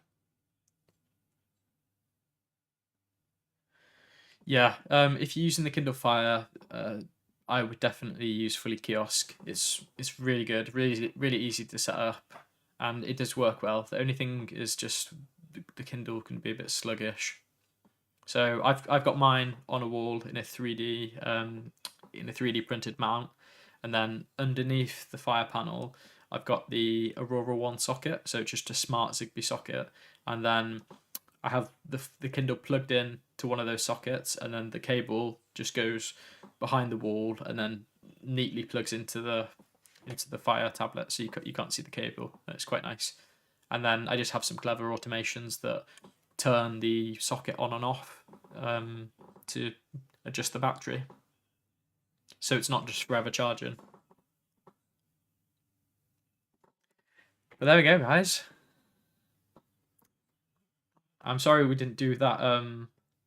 Yeah, if you're using the Kindle Fire, I would definitely use Fully Kiosk. It's really good, really easy to set up, and it does work well. The only thing is just the Kindle can be a bit sluggish. So I've got mine on a wall in a 3D printed mount, and then underneath the Fire panel, I've got the Aurora One socket, so just a smart Zigbee socket, and then I have the Kindle plugged in to one of those sockets, and then the cable just goes behind the wall and then neatly plugs into the Fire tablet, so you can't see the cable. It's quite nice. and then I just have some clever automations that turn the socket on and off to adjust the battery, so it's not just forever charging. But there we go, guys. I'm sorry we didn't do that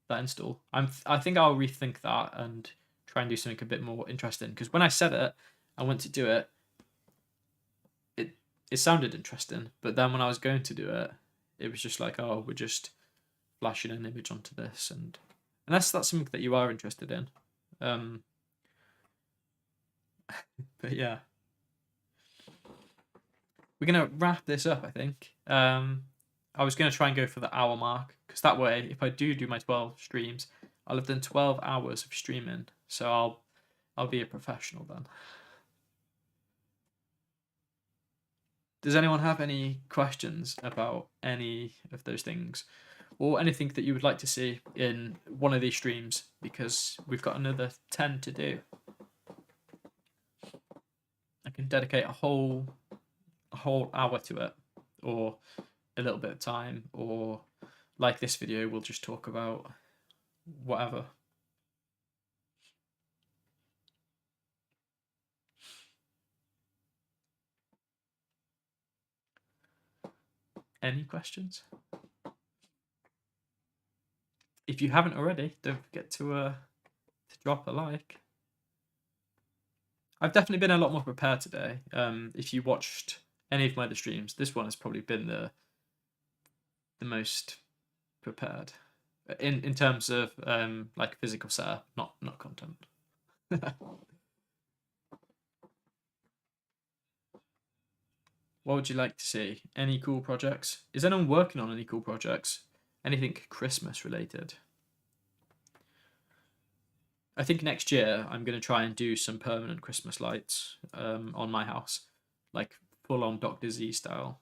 that install. I think I'll rethink that and try and do something a bit more interesting, because when I said it, I went to do it. It sounded interesting, but then when I was going to do it, it was just like, oh, we're just flashing an image onto this, and unless that's something that you are interested in. But yeah, we're gonna wrap this up, I think. I was gonna try and go for the hour mark, because that way, if I do my 12 streams, I'll have done 12 hours of streaming, so I'll be a professional then. Does anyone have any questions about any of those things, or anything that you would like to see in one of these streams? Because we've got another 10 to do. I can dedicate a whole hour to it, or a little bit of time, or like this video, we'll just talk about whatever. Any questions? If you haven't already, don't forget to drop a like. I've definitely been a lot more prepared today. If you watched any of my other streams, this one has probably been the most prepared in terms of like physical setup, not content. What would you like to see? Any cool projects? Is anyone working on any cool projects? Anything Christmas related? I think next year I'm going to try and do some permanent Christmas lights on my house, like full on Dr. Z style.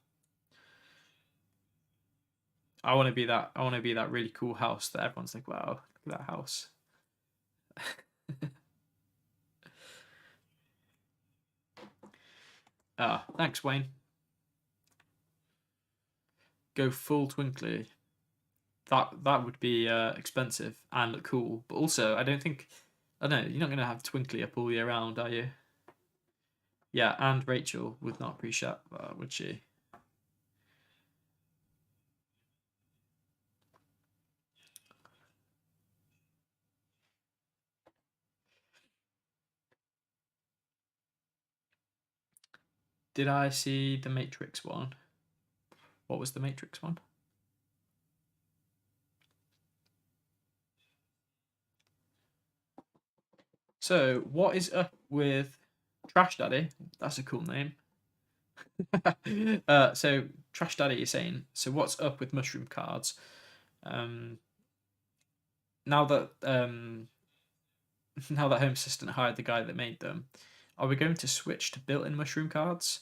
I want to be that. I want to be that really cool house that everyone's like, wow, look at that house. Thanks, Wayne. Go full twinkly. That would be expensive and look cool, but also I don't know. You're not gonna have twinkly up all year round, are you? Yeah, and Rachel would not appreciate that, would she? Did I see the Matrix one? What was the Matrix one? So, what is up with Trash Daddy? That's a cool name. So Trash Daddy is saying, so what's up with mushroom cards? Now that Home Assistant hired the guy that made them, are we going to switch to built-in mushroom cards?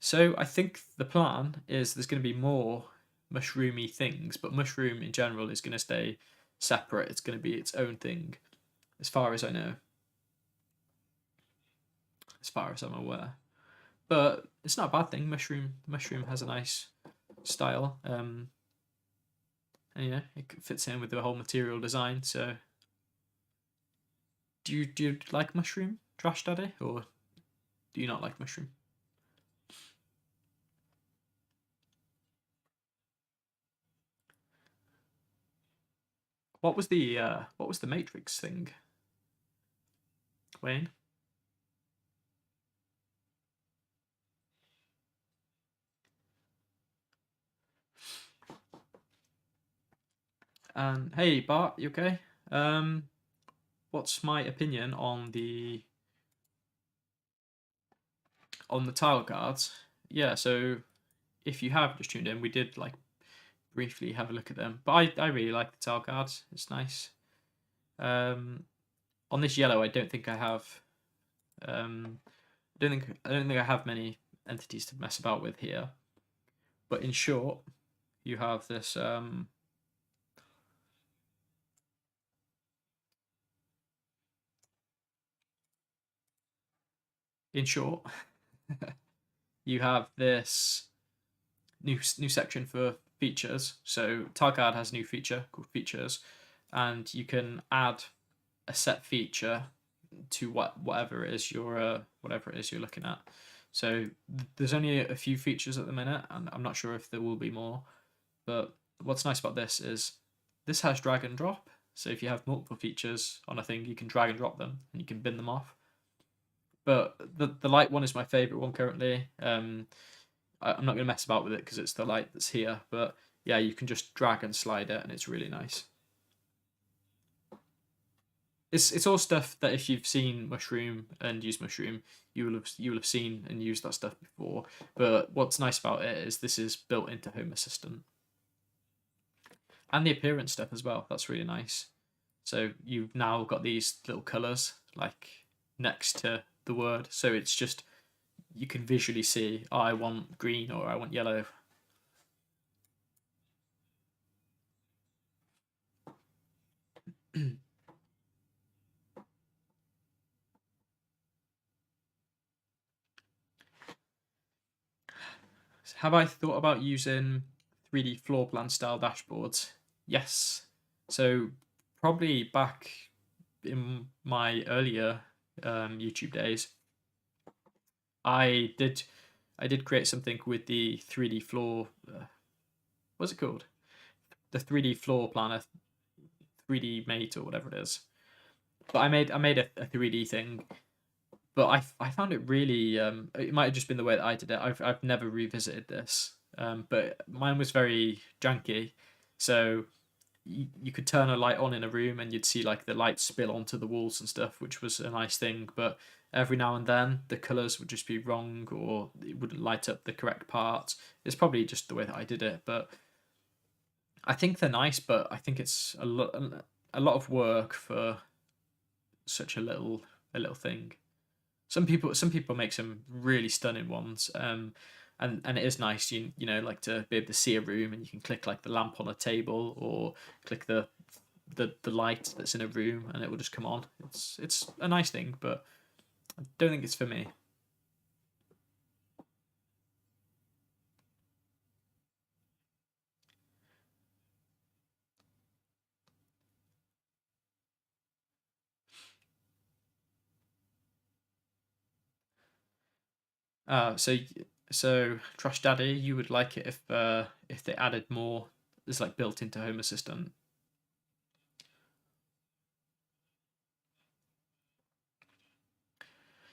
So I think the plan is there's going to be more mushroomy things, but mushroom in general is going to stay separate. It's going to be its own thing, as far as I know, as far as I'm aware. But it's not a bad thing. Mushroom has a nice style, and yeah, it fits in with the whole material design. So, do you like mushroom, Trash Daddy, or do you not like mushroom? What was the Matrix thing, Wayne? And hey, Bart, you okay? What's my opinion on the tile cards? Yeah, so if you have just tuned in, we did like briefly have a look at them, but I really like the tile cards. It's nice. On this yellow, I don't think I have. I don't think I have many entities to mess about with here. But in short, you have this. In short, you have this new section for features. So TileGuard has a new feature called Features, and you can add a set feature to whatever it is you're looking at. So there's only a few features at the minute, and I'm not sure if there will be more. But what's nice about this is this has drag and drop. So if you have multiple features on a thing, you can drag and drop them and you can bin them off. But the light one is my favorite one currently. I'm not going to mess about with it because it's the light that's here. But yeah, you can just drag and slide it, and it's really nice. It's all stuff that if you've seen Mushroom and used Mushroom, you will have seen and used that stuff before. But what's nice about it is this is built into Home Assistant. And the appearance stuff as well. That's really nice. So you've now got these little colours like next to the word. So it's just, you can visually see, oh, I want green or I want yellow. Have I thought about using 3D floor plan style dashboards? Yes. So probably back in my earlier YouTube days, I did create something with the 3D floor. What's it called? The 3D floor planner, 3D mate or whatever it is. But I made a 3D thing. But I found it really. It might have just been the way that I did it. I've never revisited this. But mine was very janky. So you could turn a light on in a room and you'd see like the light spill onto the walls and stuff, which was a nice thing. But every now and then the colours would just be wrong or it wouldn't light up the correct part. It's probably just the way that I did it, but I think they're nice. But I think it's a lot of work for such a little thing. Some people make some really stunning ones. And it is nice, you know, like to be able to see a room and you can click like the lamp on a table or click the light that's in a room and it will just come on. It's a nice thing, but I don't think it's for me. So Trash Daddy, you would like it if they added more. It's like built into Home Assistant.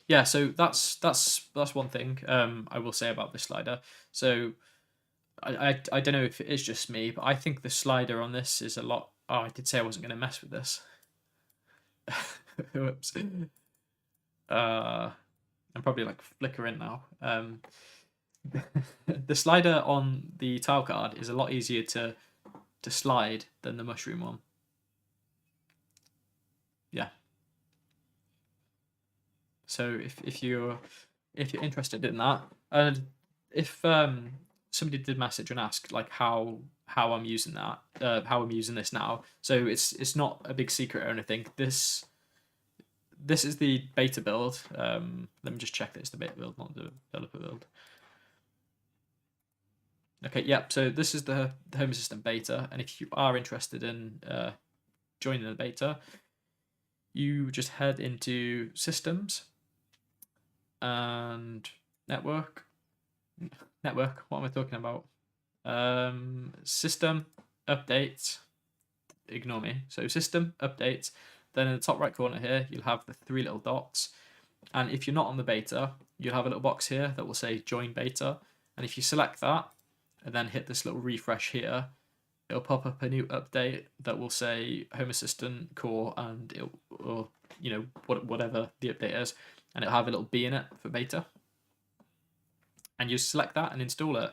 Yeah, so that's one thing I will say about this slider. So I don't know if it is just me, but I think the slider on this is a lot. Oh, I did say I wasn't going to mess with this. Whoops. I'm probably like flickering now. The slider on the tile card is a lot easier to slide than the mushroom one. Yeah. So if you're interested in that, and if somebody did message and ask like how I'm using that, how I'm using this now, so it's not a big secret or anything. This is the beta build. Let me just check that it's the beta build, not the developer build. Okay, yep. So this is the Home Assistant beta, and if you are interested in joining the beta, you just head into Systems and Network. What am I talking about? System Update. Ignore me. So System Update. Then in the top right corner here, you'll have the 3 little dots. And if you're not on the beta, you'll have a little box here that will say Join Beta. And if you select that and then hit this little refresh here, it'll pop up a new update that will say Home Assistant Core and or you know whatever the update is, and it'll have a little B in it for beta. And you select that and install it.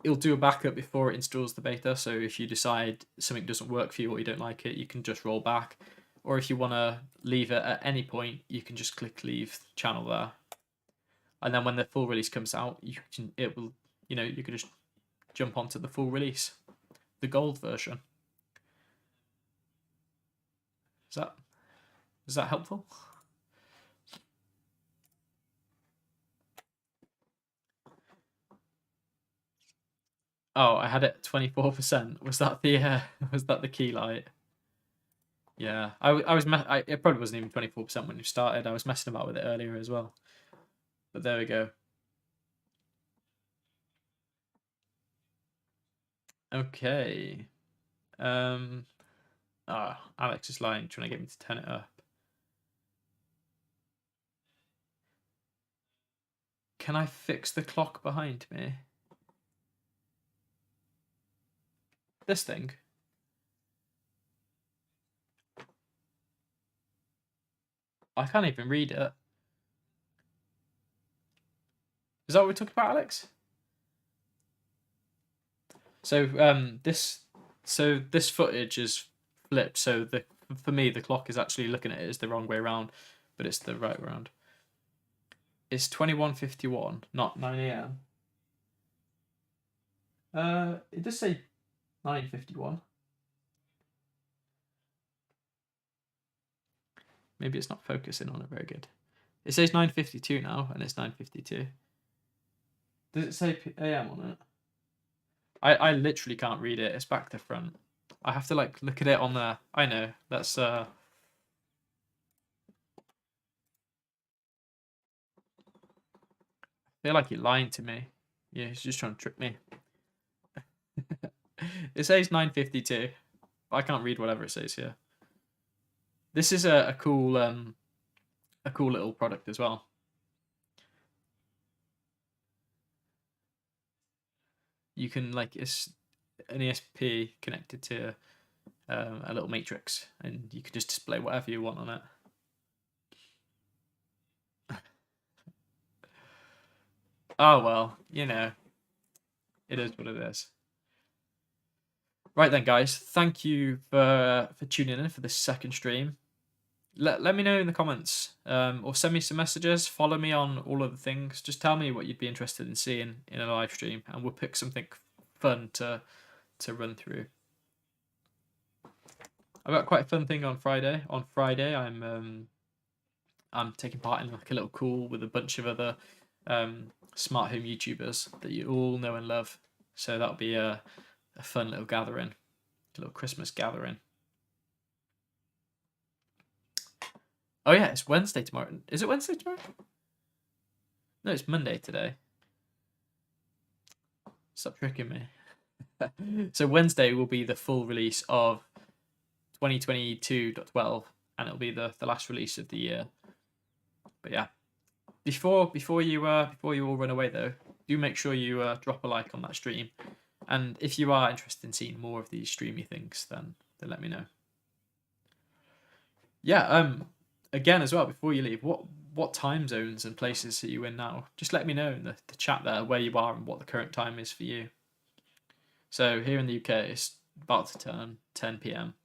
It'll do a backup before it installs the beta, so if you decide something doesn't work for you or you don't like it, you can just roll back. Or if you want to leave it at any point, you can just click leave channel there. And then when the full release comes out, you can just jump onto the full release, the gold version. Is that helpful? Oh, I had it at 24%. Was that the was that the key light? Yeah, it probably wasn't even 24% when you started. I was messing about with it earlier as well. But there we go. Okay. Alex is lying, trying to get me to turn it up. Can I fix the clock behind me? This thing? I can't even read it. Is that what we're talking about, Alex? So this footage is flipped. So for me the clock is actually looking at it as the wrong way around, but it's the right way around. It's 21:51, not 9 a.m. It does say 9:51. Maybe it's not focusing on it very good. It says 9:52 now, and it's 9:52. Does it say AM on it? I literally can't read it. It's back to front. I have to like look at it on there. I know. That's I feel like you're lying to me. Yeah, he's just trying to trick me. It says 9:52. I can't read whatever it says here. This is a cool little product as well. You can like it's an ESP connected to a little matrix, and you can just display whatever you want on it. Oh well, you know, it is what it is. Right then, guys, thank you for tuning in for this second stream. Let me know in the comments, or send me some messages. Follow me on all of the things. Just tell me what you'd be interested in seeing in a live stream, and we'll pick something fun to run through. I've got quite a fun thing on Friday. On Friday, I'm taking part in like a little call with a bunch of other smart home YouTubers that you all know and love. So that'll be a fun little gathering, a little Christmas gathering. Oh yeah, it's Wednesday tomorrow. Is it Wednesday tomorrow? No, it's Monday today. Stop tricking me. So Wednesday will be the full release of 2022.12, and it'll be the last release of the year. But yeah, before you all run away though, do make sure you drop a like on that stream, and if you are interested in seeing more of these streamy things, then let me know. Yeah, again as well, before you leave, what time zones and places are you in now? Just let me know in the chat there where you are and what the current time is for you. So here in the UK, it's about to turn 10 p.m.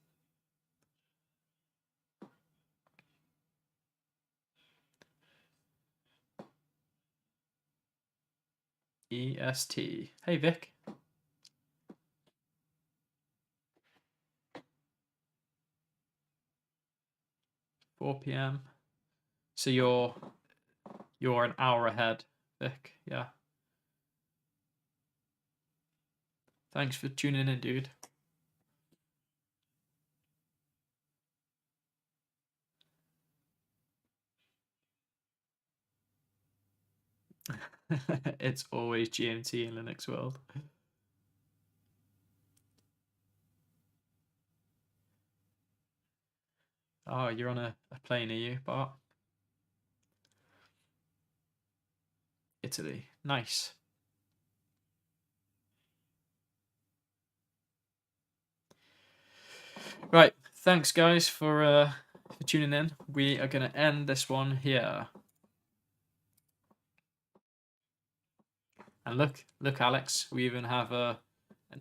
EST. Hey Vic. 4 p.m. So you're an hour ahead, Vic. Yeah. Thanks for tuning in, dude. It's always GMT in Linux world. Oh, you're on a plane, are you, Bart? Italy. Nice. Right. Thanks, guys, for tuning in. We are going to end this one here. And look, Alex, we even have an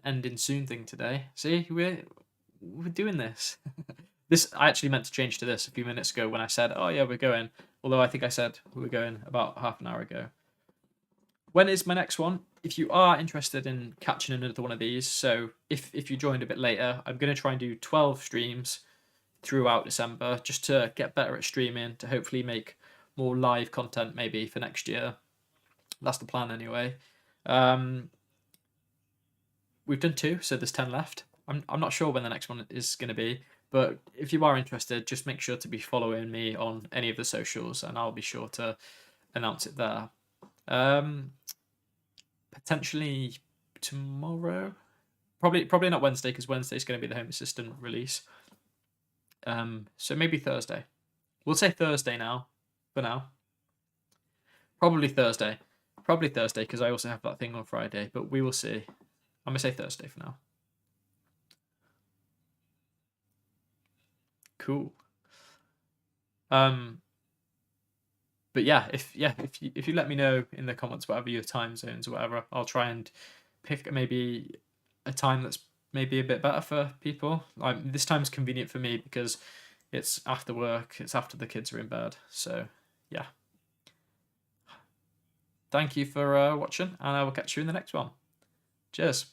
ending soon thing today. See, we're doing this. This I actually meant to change to this a few minutes ago when I said, "Oh yeah, we're going." Although I think I said we were going about half an hour ago. When is my next one? If you are interested in catching another one of these, so if you joined a bit later, I'm going to try and do 12 streams throughout December just to get better at streaming, to hopefully make more live content maybe for next year. That's the plan anyway. we've done 2, so there's 10 left. I'm not sure when the next one is going to be, but if you are interested, just make sure to be following me on any of the socials, and I'll be sure to announce it there. Potentially tomorrow, probably not Wednesday, because Wednesday's going to be the Home Assistant release. So maybe Thursday. We'll say Thursday now, for now. Probably Thursday, because I also have that thing on Friday, but we will see. I'm gonna say Thursday for now. Cool. But yeah, if you let me know in the comments whatever your time zones or whatever, I'll try and pick maybe a time that's maybe a bit better for people. Like this time's convenient for me because it's after work, it's after the kids are in bed. So yeah. Thank you for watching, and I will catch you in the next one. Cheers.